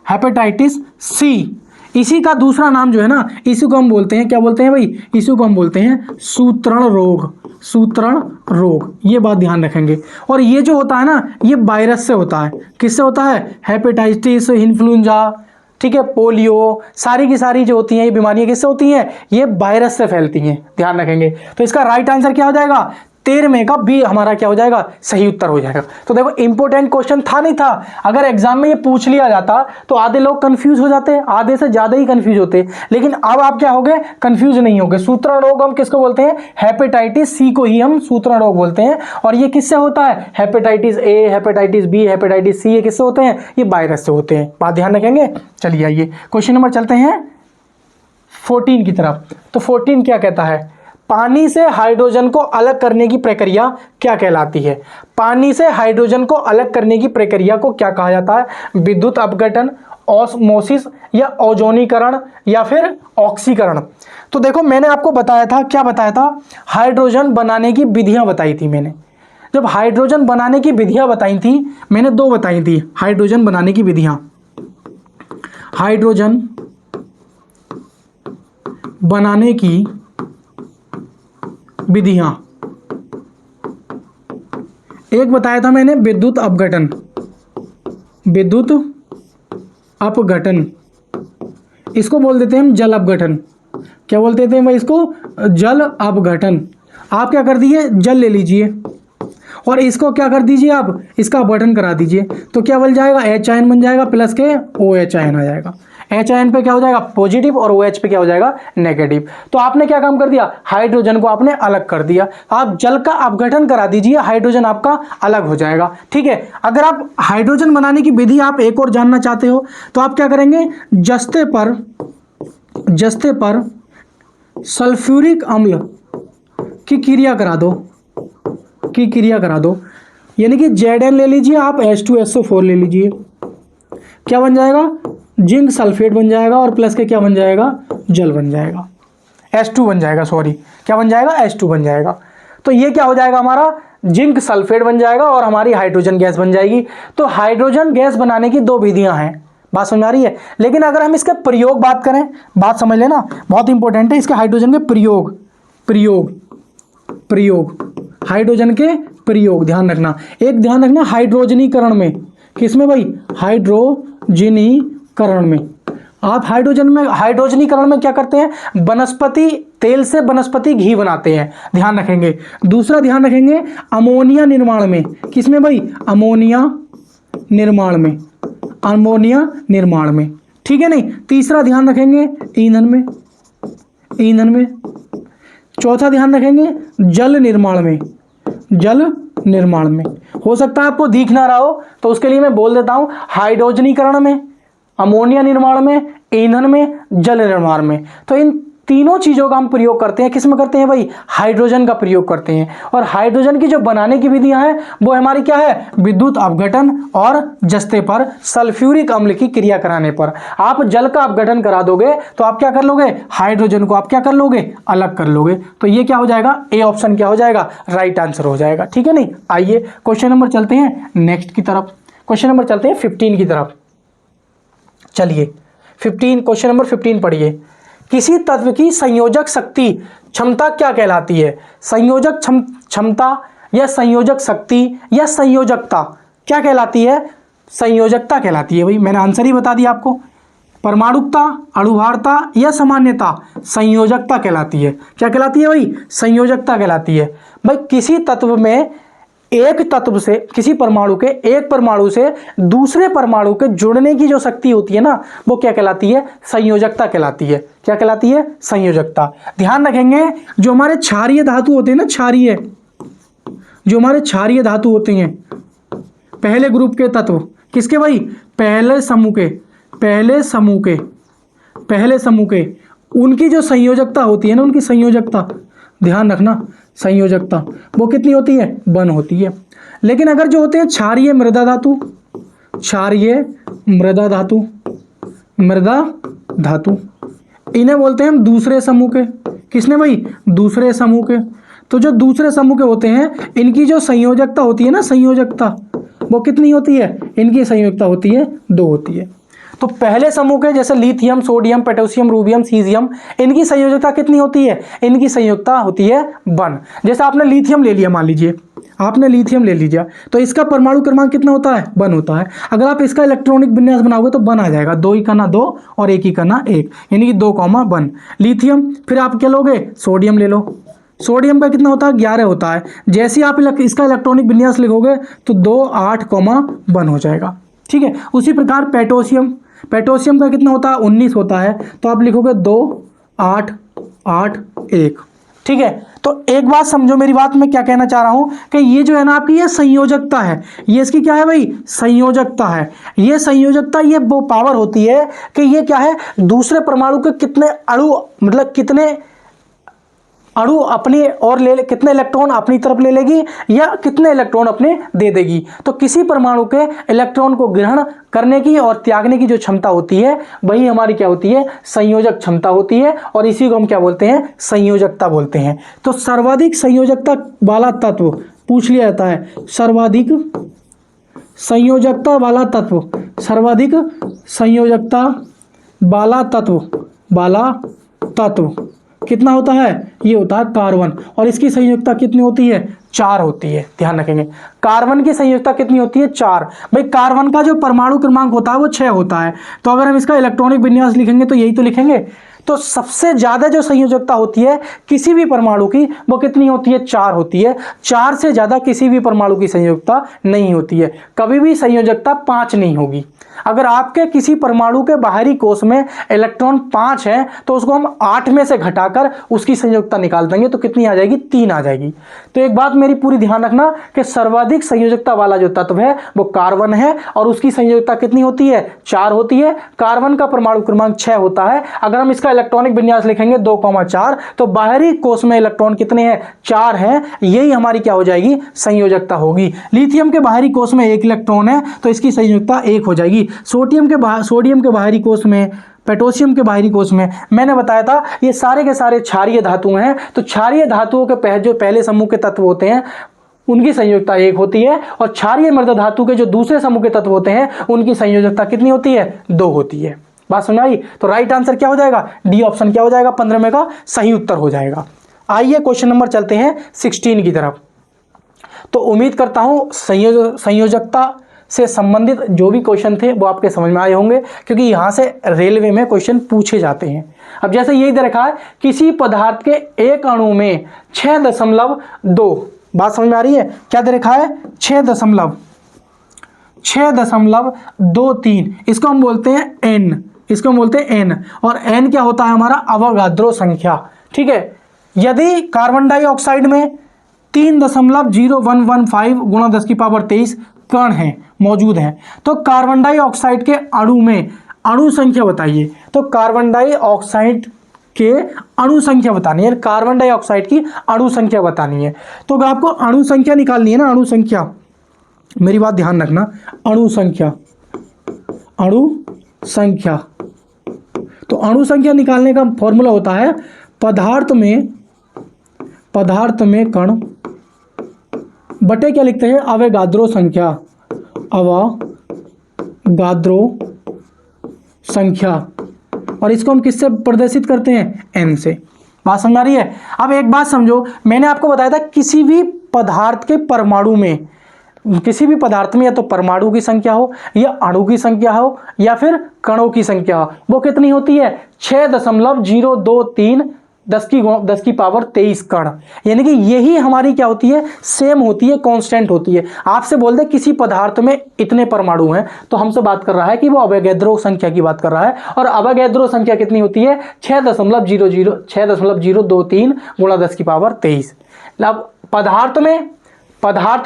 Hepatitis C. इसी का दूसरा नाम जो है ना, इसी को हम बोलते हैं, क्या बोलते हैं भाई? इसी को हम बोलते हैं सूत्रण रोग। ये बात ध्यान रखेंगे। और ये जो होता है ना, ये वायरस से होता है। किससे होता है? हेपेटाइटिस, इन्फ्लुएंजा, ठीक है, पोलियो, सारी की सारी जो होती हैं ये बीमारियां किससे होती हैं? ये वायरस से फैलती हैं। ध्यान रखेंगे। तो इसका राइट आंसर क्या हो जाएगा? 13 का बी हमारा क्या हो जाएगा? सही उत्तर हो जाएगा। तो देखो इंपॉर्टेंट क्वेश्चन था नहीं था, अगर एग्जाम में ये पूछ लिया जाता तो आधे लोग कंफ्यूज हो जाते, आधे से ज्यादा ही कंफ्यूज होते। लेकिन अब आप क्या हो गए? कंफ्यूज नहीं हो गए। सूत्रण रोग हम किसको बोलते हैं? हेपेटाइटिस सी को ही हम सूत्रण रोग बोलते हैं। और ये किससे होता है? Hepatitis A, hepatitis B, hepatitis C, ये किससे होते हैं? ये वायरस से होते हैं। बात ध्यान रखेंगे। चलिए आइए क्वेश्चन नंबर चलते हैं 14 की तरफ। तो 14 क्या कहता है? पानी से हाइड्रोजन को अलग करने की प्रक्रिया क्या कहलाती है? पानी से हाइड्रोजन को अलग करने की प्रक्रिया को क्या कहा जाता है? विद्युत अपघटन, ऑस्मोसिस, या ओजोनीकरण, या फिर ऑक्सीकरण? तो देखो मैंने आपको बताया था, क्या बताया था? हाइड्रोजन बनाने की विधियां बताई थी मैंने। जब हाइड्रोजन बनाने की विधियां बताई थी मैंने, 2 बताई थी हाइड्रोजन बनाने की विधियां। हाइड्रोजन बनाने की विधियां, एक बताया था मैंने विद्युत अपघटन, इसको बोल देते हैं हम जल अपघटन। क्या बोलते थे भाई इसको? जल अपघटन। आप क्या कर दीजिए? जल ले लीजिए और इसको क्या कर दीजिए? आप इसका अपघटन करा दीजिए तो क्या बन जाएगा? H आयन बन जाएगा प्लस के OH आयन आ जाएगा। H आयन पे क्या हो जाएगा? पॉजिटिव, और OH पे क्या हो जाएगा? नेगेटिव। तो आपने क्या काम कर दिया? हाइड्रोजन को आपने अलग कर दिया। आप जल का अपघटन करा दीजिए, हाइड्रोजन आपका अलग हो जाएगा। ठीक है, अगर आप हाइड्रोजन बनाने की विधि आप एक और जानना चाहते हो तो आप क्या करेंगे? जस्ते पर सल्फ्यूरिक अम्ल की क्रिया करा दो, यानी कि Zn ले लीजिए आप, H2SO4 ले लीजिए, क्या बन जाएगा? जिंक सल्फेट बन जाएगा, और प्लस के क्या बन जाएगा? जल बन जाएगा, H2 बन जाएगा, सॉरी क्या बन जाएगा? H2 बन जाएगा। तो ये क्या हो जाएगा, हमारा जिंक सल्फेट बन जाएगा और हमारी हाइड्रोजन गैस बन जाएगी। तो हाइड्रोजन गैस बनाने की 2 विधियां हैं, बात समझ आ रही है। लेकिन अगर हम इसके प्रयोग बात करें, बात समझ लेना, बहुत इंपॉर्टेंट है, इसके हाइड्रोजन के प्रयोग प्रयोग प्रयोग हाइड्रोजन के प्रयोग ध्यान रखना। एक ध्यान रखना, हाइड्रोजनीकरण में, किसमें भाई, हाइड्रोजनीकरण में। आप हाइड्रोजनीकरण में क्या करते हैं, वनस्पति तेल से वनस्पति घी बनाते हैं, ध्यान रखेंगे। दूसरा ध्यान रखेंगे अमोनिया निर्माण में, किसमें भाई, अमोनिया निर्माण में, अमोनिया निर्माण में, ठीक है नहीं। तीसरा ध्यान रखेंगे ईंधन में, ईंधन में। चौथा ध्यान रखेंगे जल निर्माण में, जल निर्माण में। हो सकता है आपको दिख ना रहा हो तो उसके लिए मैं बोल देता हूं, हाइड्रोजनीकरण में, अमोनिया निर्माण में, ईंधन में, जल निर्माण में। तो इन तीनों चीज़ों का हम प्रयोग करते हैं, किसमें करते हैं भाई, हाइड्रोजन का प्रयोग करते हैं। और हाइड्रोजन की जो बनाने की विधियां हैं वो हमारी क्या है, विद्युत अपघटन और जस्ते पर, सल्फ्यूरिक अम्ल की क्रिया कराने पर। आप जल का अपघटन करा दोगे तो आप क्या कर लोगे, हाइड्रोजन को आप क्या कर लोगे, अलग कर लोगे। तो ये क्या हो जाएगा, ए ऑप्शन क्या हो जाएगा, राइट आंसर हो जाएगा, ठीक है नहीं। आइए क्वेश्चन नंबर चलते हैं नेक्स्ट की तरफ, क्वेश्चन नंबर चलते हैं 15 की तरफ। चलिए 15, क्वेश्चन नंबर 15 पढ़िए। किसी तत्व की संयोजक शक्ति क्षमता क्या कहलाती है, संयोजक क्षमता या संयोजक शक्ति या संयोजकता क्या कहलाती है, संयोजकता कहलाती है भाई। मैंने आंसर ही बता दिया आपको, परमाणुकता, अणुभारता या सामान्यता, संयोजकता कहलाती है। क्या कहलाती है भाई, संयोजकता कहलाती है। भाई किसी तत्व में एक तत्व से, किसी परमाणु के एक परमाणु से दूसरे परमाणु के जुड़ने की जो शक्ति होती है ना, वो क्या कहलाती है, संयोजकता कहलाती है। क्या कहलाती है, संयोजकता। ध्यान रखेंगे जो हमारे क्षारीय धातु होते हैं ना, क्षारीय, जो हमारे क्षारीय धातु होते हैं, पहले ग्रुप के तत्व, किसके भाई, पहले समूह के, पहले समूह के, पहले समूह के, उनकी जो संयोजकता होती है ना, उनकी संयोजकता, ध्यान रखना, संयोजकता वो कितनी होती है, 1 होती है। लेकिन अगर जो होते हैं क्षारीय मृदा धातु, क्षारीय मृदा धातु, मृदा धातु, इन्हें बोलते हैं हम दूसरे समूह के, किसने भाई, दूसरे समूह के। तो जो दूसरे समूह के होते हैं इनकी जो संयोजकता होती है ना, संयोजकता वो कितनी होती है, इनकी संयोजकता होती है 2 होती है। तो पहले समूह के जैसे lithium, sodium, potassium, rubidium, caesium, इनकी संयोजकता कितनी होती है, इनकी संयोजकता होती है 1। जैसे आपने लिथियम ले लिया, मान लीजिए आपने लिथियम ले लीजिए, तो इसका परमाणु क्रमांक कितना होता है, 1 होता है। अगर आप इसका इलेक्ट्रॉनिक विन्यास बनाओगे तो 1 आ जाएगा, 2 ही करना 2 और 1 ही करना 1, यानी कि 2,1 लिथियम। फिर आप क्या लोगे, सोडियम ले लो, सोडियम का कितना होता है, 11 होता है। जैसे ही आप इसका इलेक्ट्रॉनिक विन्यास लिखोगे तो 2, 8,1 हो जाएगा, ठीक है। उसी प्रकार पोटेशियम, पोटेशियम का कितना होता है, 19 होता है, तो आप लिखोगे 2, 8, 8, 1, ठीक है। तो एक बात समझो मेरी बात, मैं क्या कहना चाह रहा हूं कि ये जो है ना आपकी ये संयोजकता है, ये इसकी क्या है भाई, संयोजकता है। ये संयोजकता ये वो पावर होती है कि ये क्या है, दूसरे परमाणु के कितने अणु, मतलब कितने अणु अपनी और कितने इलेक्ट्रॉन अपनी तरफ ले लेगी या कितने इलेक्ट्रॉन अपने दे देगी। तो किसी परमाणु के इलेक्ट्रॉन को ग्रहण करने की और त्यागने की जो क्षमता होती है वही हमारी क्या होती है, संयोजक क्षमता होती है, और इसी को हम क्या बोलते हैं, संयोजकता बोलते हैं। तो सर्वाधिक संयोजकता वाला तत्व पूछ लिया जाता है, सर्वाधिक संयोजकता वाला तत्व, सर्वाधिक संयोजकता वाला तत्व कितना होता है, ये होता है कार्बन, और इसकी संयोजकता कितनी होती है, 4 होती है। ध्यान रखेंगे कार्बन की संयोजकता कितनी होती है, 4। भाई कार्बन का जो परमाणु क्रमांक होता है वो 6 होता है, तो अगर हम इसका इलेक्ट्रॉनिक विन्यास लिखेंगे तो यही तो लिखेंगे। तो सबसे ज्यादा जो संयोजकता होती है किसी भी परमाणु की वो कितनी होती है, 4 होती है। 4 से ज्यादा किसी भी परमाणु की संयोजकता नहीं होती है, कभी भी संयोजकता 5 नहीं होगी। अगर आपके किसी परमाणु के बाहरी कोश में इलेक्ट्रॉन 5 है तो उसको हम 8 में से घटाकर उसकी संयोजकता निकाल देंगे तो कितनी आ जाएगी, 3 आ जाएगी। तो एक बात मेरी पूरी ध्यान रखना कि सर्वाधिक संयोजकता वाला जो तत्व है वो कार्बन है, और उसकी संयोजकता कितनी होती है, 4 होती है। कार्बन का परमाणु क्रमांक 6 होता है। अगर हम इसका इलेक्ट्रॉनिक विन्यास लिखेंगे 2,4, तो बाहरी कोश में इलेक्ट्रॉन कितने हैं, 4 हैं। यही हमारी क्या हो जाएगी, संयोजकता होगी। लिथियम के बाहरी कोश में 1 इलेक्ट्रॉन है तो इसकी संयोजकता 1 हो जाएगी। सोडियम के बाहरी कोश में पोटेशियम के बाहरी कोश में। मैंने बताया था ये सारे के सारे क्षारीय धातु हैं। तो क्षारीय धातुओं के जो पहले समूह के तत्व होते हैं उनकी संयोजकता 1 होती है, और क्षारीय मृद धातु के जो दूसरे समूह के तत्व होते हैं उनकी संयोजकता कितनी होती है? 2 होती है। बात समझ आई? तो राइट आंसर क्या हो जाएगा? डी ऑप्शन क्या हो जाएगा? 15 में का सही उत्तर हो जाएगा। आइए क्वेश्चन नंबर चलते हैं 16 की तरफ। तो उम्मीद करता हूं संयोजकता से संबंधित जो भी क्वेश्चन थे वो आपके समझ में आए होंगे, क्योंकि यहां से रेलवे में क्वेश्चन पूछे जाते हैं। अब जैसे यही दे रखा है, किसी पदार्थ के एक अणु में 6.2, बात समझ में आ रही है? क्या दे रखा है? 6.23, इसको हम बोलते हैं एन, इसको हम बोलते हैं एन, और एन क्या होता है? हमारा अवोगाद्रो संख्या। ठीक है, यदि कार्बन डाइऑक्साइड में 3.0115 गुणा 10 की पावर 23 कण हैं, मौजूद हैं, तो कार्बन डाइऑक्साइड के अणु में अणु संख्या बताइए। तो कार्बन डाइऑक्साइड के अणु संख्या बतानी है, कार्बन डाइऑक्साइड की अणु संख्या बतानी है। तो आपको अणु संख्या निकालनी है ना, अणु संख्या, मेरी बात ध्यान रखना, अणु संख्या, अणु संख्या। तो अणु संख्या निकालने का फॉर्मूला होता है पदार्थ में कण बटे क्या लिखते हैं? अवोगाद्रो संख्या, अवोगाद्रो संख्या, और इसको हम किससे प्रदर्शित करते हैं? एन से। बात समझ आ रही है? अब एक बात समझो, मैंने आपको बताया था किसी भी पदार्थ के परमाणु में, किसी भी पदार्थ में या तो परमाणु की संख्या हो, या अणु की संख्या हो, या फिर कणों की संख्या हो, वो कितनी होती है? 6.023 10 की पावर 23 कण। यानी कि यही हमारी क्या होती है? सेम होती है, कांस्टेंट होती है। आपसे बोल दे किसी पदार्थ में इतने परमाणु हैं, तो हमसे बात कर रहा है कि वो अवोगाद्रो संख्या की बात कर रहा है, और अवोगाद्रो संख्या कितनी होती है? 6.023 गुणा 10 की पावर 23। अब पदार्थ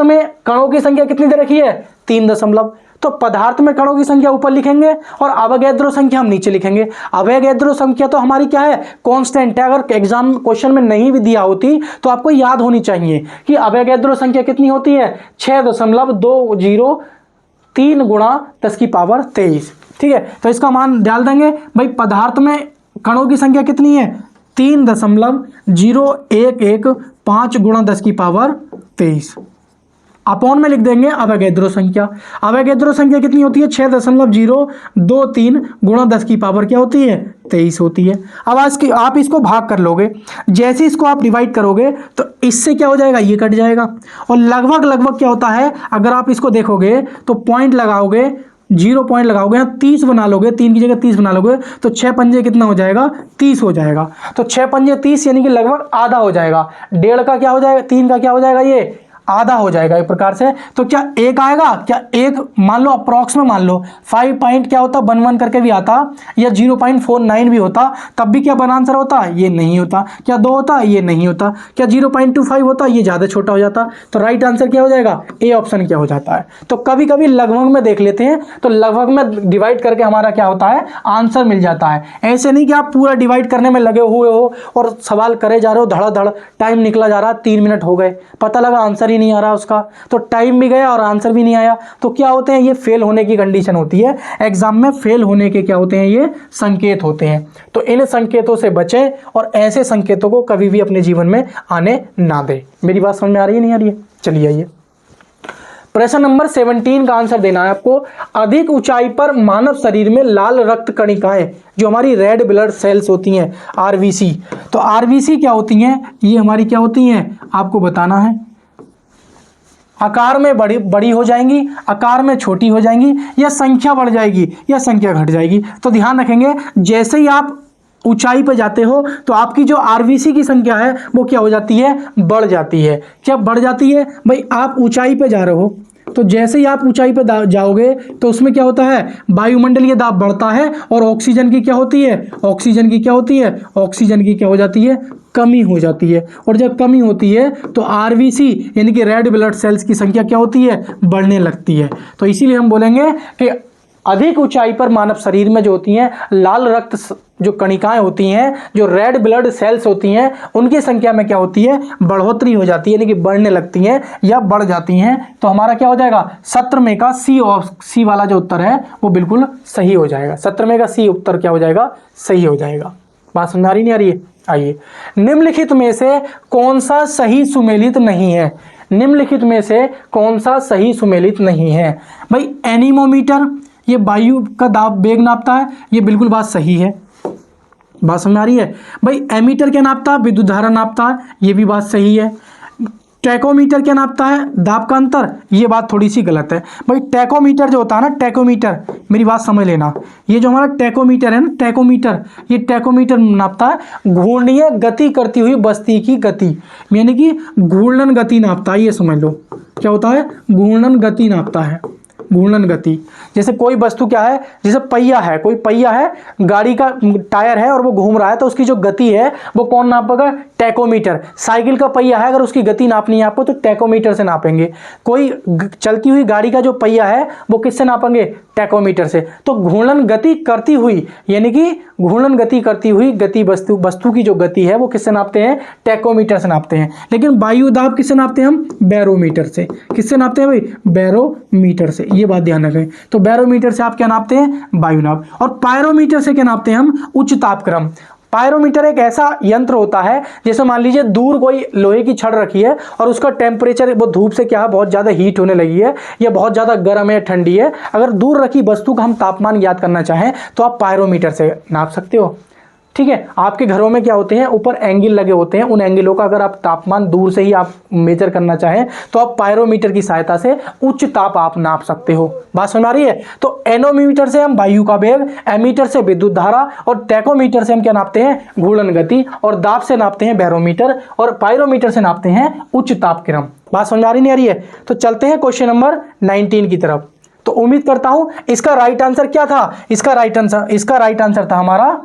में कणों की संख्या कितनी दे रखी है? 3 तो पदार्थ में कणों की संख्या ऊपर लिखेंगे और अवोगाद्रो संख्या हम नीचे लिखेंगे। अवोगाद्रो संख्या तो हमारी क्या है? कांस्टेंट है। अगर एग्जाम क्वेश्चन में नहीं भी दिया होती तो आपको याद होनी चाहिए कि अवोगाद्रो संख्या कितनी होती है? 6.203 गुणा 10 की पावर 23। ठीक है, तो इसका मान डाल देंगे भाई। पदार्थ में कणों की संख्या कितनी है? 3.0115 गुणा 10 की पावर 23। अपॉन में लिख देंगे अवोगाद्रो संख्या। अवोगाद्रो संख्या कितनी होती है? 6.023 गुणा 10 की पावर क्या होती है? 23 होती है। अब आप इसको भाग कर लोगे, जैसे इसको आप डिवाइड करोगे तो इससे क्या हो जाएगा? ये कट जाएगा, और लगभग क्या होता है, अगर आप इसको देखोगे तो पॉइंट लगाओगे, 0 पॉइंट लगाओगे, 30 बना लोगे, 3 की जगह 30 बना लोगे, तो 6 पंजे कितना हो जाएगा? 30 हो जाएगा। तो 6 पंजे 30 यानी कि लगभग आधा हो जाएगा। 1.5 का क्या हो जाएगा? 3 का क्या हो जाएगा? ये आधा हो जाएगा एक प्रकार से। तो क्या एक आएगा? क्या एक मान लो, अप्रॉक्स में मान लो 5 पॉइंट क्या होता? 11 करके भी आता, या 0.49 भी होता, तब भी क्या बना आंसर होता? ये नहीं होता। क्या 2 होता? ये नहीं होता। क्या 0.25 होता? ये ज़्यादा छोटा हो जाता। तो राइट आंसर क्या हो जाएगा? ए ऑप्शन क्या हो जाता है। तो कभी कभी लगभग में देख लेते हैं, तो लगभग में डिवाइड करके हमारा क्या होता है? आंसर मिल जाता है। ऐसे नहीं कि आप पूरा डिवाइड करने में लगे हुए हो और सवाल करे जा रहे हो धड़ाधड़, टाइम निकला जा रहा, 3 मिनट हो गए, पता लगा आंसर ही नहीं आ रहा उसका, तो टाइम भी गया और आंसर भी नहीं आया। तो क्या होते हैं? ये फेल होने की कंडीशन होती है। एग्जाम में फेल होने के क्या होते हैं? ये संकेत होते हैं। तो इन संकेतों से बचें और ऐसे संकेतों को कभी भी अपने जीवन में आने ना दें। मेरी बात समझ में आ रही है, नहीं आ रही है? चलिए आइए, प्रश्न नंबर 17 का आंसर देना है आपको। अधिक ऊंचाई पर मानव शरीर में लाल रक्त कणिकाएं, जो हमारी रेड ब्लड सेल्स होती हैं, आरबीसी। तो आरबीसी क्या होती हैं? ये हमारी क्या होती हैं? आपको बताना है। आकार में बड़ी हो जाएंगी, आकार में छोटी हो जाएंगी, या संख्या बढ़ जाएगी या संख्या घट जाएगी। तो ध्यान रखेंगे, जैसे ही आप ऊंचाई पर जाते हो तो आपकी जो आरबीसी की संख्या है वो क्या हो जाती है? बढ़ जाती है। क्या बढ़ जाती है? भाई आप ऊंचाई पे जा रहे हो, तो जैसे ही आप ऊंचाई पे जाओगे तो उसमें क्या होता है? वायुमंडलीय दाब बढ़ता है, और ऑक्सीजन की क्या होती है? ऑक्सीजन की क्या होती है? ऑक्सीजन की क्या हो जाती है? कमी हो जाती है। और जब कमी होती है तो आरबीसी यानी कि रेड ब्लड सेल्स की संख्या क्या होती है? बढ़ने लगती है। तो इसीलिए हम बोलेंगे कि अधिक ऊंचाई पर मानव शरीर में जो होती हैं लाल रक्त जो कणिकाएं होती हैं, जो रेड ब्लड सेल्स होती हैं, उनकी संख्या में क्या होती है, बढ़ोतरी हो जाती है, यानी कि बढ़ने लगती हैं या बढ़ जाती हैं। तो हमारा क्या हो जाएगा, 17 में का सी वाला जो उत्तर है वो बिल्कुल सही हो जाएगा। 17 में का सी उत्तर क्या हो जाएगा, सही हो जाएगा। बात समझ आ रही नहीं आ रही है? आइए, निम्नलिखित में से कौन सा सही सुमेलित नहीं है, निम्नलिखित में से कौन सा सही सुमेलित नहीं है। भाई एनीमोमीटर ये वायु का दाब वेग नापता है, ये बिल्कुल बात सही है, बात समझ आ रही है। भाई एमीटर क्या नापता है, विद्युत धारा नापता है, ये भी बात सही है। टैकोमीटर क्या नापता है, दाब का अंतर, ये बात थोड़ी सी गलत है। भाई टैकोमीटर जो होता है ना, टैकोमीटर, मेरी बात समझ लेना, ये जो हमारा टैकोमीटर है ना, टैकोमीटर, ये टैकोमीटर नापता है घूर्णीय गति करती हुई वस्तु की गति, यानी कि घूर्णन गति नापता है, ये समझ लो क्या होता है, घूर्णन गति नापता है, घूर्णन गति। जैसे कोई वस्तु क्या है, जैसे पहिया है, कोई पहिया है, गाड़ी का टायर है और वो घूम रहा है, तो उसकी जो गति है वो कौन नापेगा, टैकोमीटर। साइकिल का पहिया है, अगर उसकी गति नापनी है आपको तो टैकोमीटर से नापेंगे। कोई चलती हुई गाड़ी का जो पहिया है वो किससे नापेंगे, टैकोमीटर से। तो घूर्णन गति करती हुई, यानी कि घूर्णन गति करती हुई गति वस्तु की जो गति है वो किससे नापते हैं, टैकोमीटर से नापते हैं। लेकिन वायु दाब किससे नापते हैं हम, बैरोमीटर से। किससे नापते हैं भाई, बैरोमीटर से, ये बात ध्यान रखें। तो बैरोमीटर से आप क्या नापते हैं, वायु नाप। और पायरोमीटर से क्या नापते हैं हम, उच्च तापक्रम। पायरोमीटर एक ऐसा यंत्र होता है, जैसे मान लीजिए दूर कोई लोहे की छड़ रखी है और उसका टेम्परेचर वो धूप से क्या है बहुत ज़्यादा हीट होने लगी है या बहुत ज़्यादा गर्म है, ठंडी है, अगर दूर रखी वस्तु का हम तापमान ज्ञात करना चाहें तो आप पायरोमीटर से नाप सकते हो। ठीक है, आपके घरों में क्या होते हैं, ऊपर एंगल लगे होते हैं, उन एंगलों का अगर आप तापमान दूर से ही आप मेजर करना चाहें तो आप पायरोमीटर की सहायता से उच्च ताप आप नाप सकते हो। बात समझ आ रही है। तो एनोमीटर से हम वायु का वेग, एमीटर से विद्युत धारा और टैकोमीटर से हम क्या नापते हैं, घूर्णन गति, और दाब से नापते हैं बैरोमीटर, और पायरोमीटर से नापते हैं उच्च तापक्रम। बात समझ आ रही नहीं आ रही है। तो चलते हैं क्वेश्चन नंबर 19 की तरफ। तो उम्मीद करता हूं इसका राइट आंसर क्या था, इसका राइट आंसर था हमारा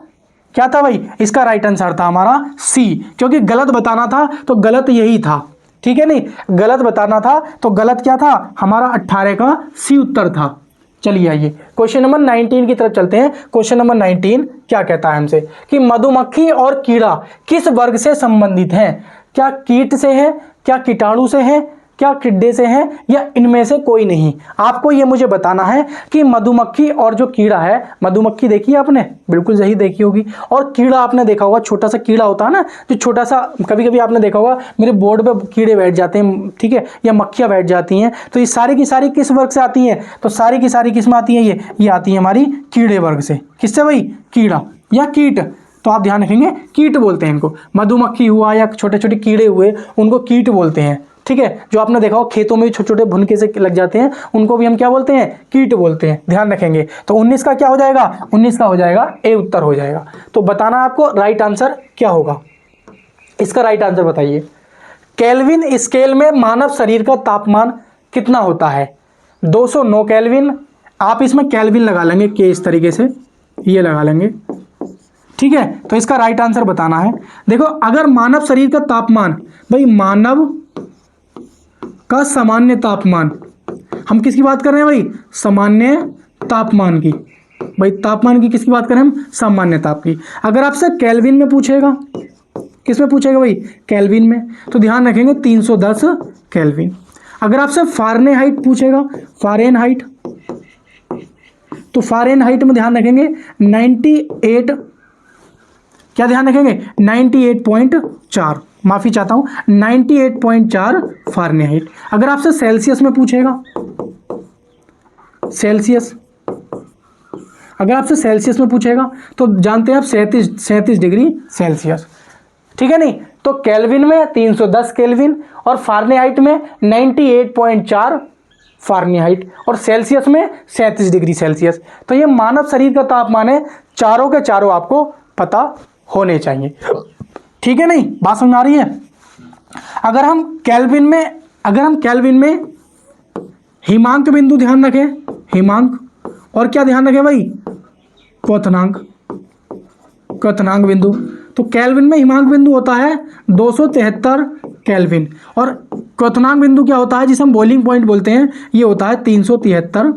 क्या था भाई, इसका राइट आंसर था हमारा सी, क्योंकि गलत बताना था तो गलत यही था। ठीक है, नहीं गलत बताना था तो गलत क्या था, हमारा 18 का सी उत्तर था। चलिए आइए क्वेश्चन नंबर 19 की तरफ चलते हैं। क्वेश्चन नंबर 19 क्या कहता है हमसे कि मधुमक्खी और कीड़ा किस वर्ग से संबंधित हैं। क्या कीट से है, क्या कीटाणु से है, क्या टिड्डे से हैं, या इनमें से कोई नहीं। आपको ये मुझे बताना है कि मधुमक्खी और जो कीड़ा है, मधुमक्खी देखी है आपने, बिल्कुल सही देखी होगी, और कीड़ा आपने देखा होगा, छोटा सा कीड़ा होता है ना, जो छोटा सा, कभी कभी आपने देखा होगा मेरे बोर्ड पे कीड़े बैठ जाते हैं, ठीक है, या मक्खियाँ बैठ जाती हैं। तो ये सारी की सारी किस वर्ग से आती हैं, तो सारी की सारी किस में आती है, ये आती है हमारी कीड़े वर्ग से। किससे भाई, कीड़ा या कीट, तो आप ध्यान रखेंगे कीट बोलते हैं इनको। मधुमक्खी हुआ या छोटे छोटे कीड़े हुए उनको कीट बोलते हैं। ठीक है, जो आपने देखा हो खेतों में छोटे छोटे भुनके से लग जाते हैं उनको भी हम क्या बोलते हैं, कीट बोलते हैं। ध्यान रखेंगे। तो 19 का क्या हो जाएगा, 19 का हो जाएगा ए उत्तर हो जाएगा। तो बताना आपको राइट आंसर क्या होगा, इसका राइट आंसर बताइए। केल्विन स्केल में मानव शरीर का तापमान कितना होता है, 209 केल्विन। आप इसमें केल्विन लगा लेंगे के, इस तरीके से ये लगा लेंगे। ठीक है, तो इसका राइट आंसर बताना है। देखो अगर मानव शरीर का तापमान, भाई मानव का सामान्य तापमान, हम किसकी बात कर रहे हैं भाई, सामान्य तापमान की। भाई तापमान की किसकी बात करें हम, सामान्य ताप की। अगर आपसे केल्विन में पूछेगा, किस में पूछेगा भाई, केल्विन में, तो ध्यान रखेंगे 310 केल्विन। अगर आपसे फारेनहाइट पूछेगा, फारेनहाइट, तो फारेनहाइट में ध्यान रखेंगे 98, क्या ध्यान रखेंगे 98.4, माफी चाहता हूं 98.4 फारेनहाइट। अगर आपसे सेल्सियस में पूछेगा, सेल्सियस, अगर आपसे सेल्सियस में पूछेगा तो जानते हैं आप 37 डिग्री सेल्सियस। ठीक है, नहीं तो केल्विन में 310 केल्विन और फारेनहाइट में 98.4 फारेनहाइट और सेल्सियस में 37 डिग्री सेल्सियस। तो ये मानव शरीर का तापमान है, चारों के चारों आपको पता होने चाहिए। ठीक है, नहीं बात समझ आ रही है। अगर हम केल्विन में हिमांक बिंदु ध्यान रखें, हिमांक, और क्या ध्यान रखें भाई, क्वथनांक बिंदु। तो केल्विन में हिमांक बिंदु होता है 273 केल्विन, और क्वथनांक बिंदु क्या होता है जिसे हम बॉइलिंग पॉइंट बोलते हैं, ये होता है 373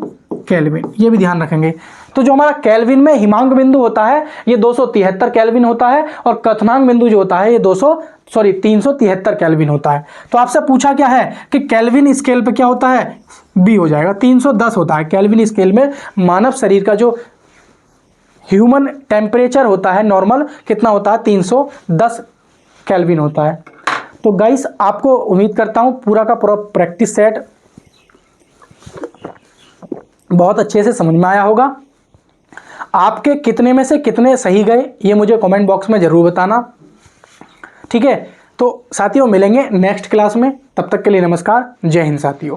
केल्विन, ये भी ध्यान रखेंगे। तो जो हमारा केल्विन में हिमांक बिंदु होता है ये 273 केल्विन होता है, और कथनांक बिंदु जो होता है ये 373 केल्विन होता है। तो आपसे पूछा क्या है कि केल्विन स्केल पे क्या होता है, बी हो जाएगा, 310 होता है केल्विन स्केल में। मानव शरीर का जो ह्यूमन टेम्परेचर होता है नॉर्मल कितना होता है, 310 केल्विन होता है। तो गाइस आपको उम्मीद करता हूँ पूरा का पूरा प्रैक्टिस सेट बहुत अच्छे से समझ में आया होगा। आपके कितने में से कितने सही गए ये मुझे कमेंट बॉक्स में ज़रूर बताना, ठीक है। तो साथियों मिलेंगे नेक्स्ट क्लास में, तब तक के लिए नमस्कार, जय हिंद साथियों।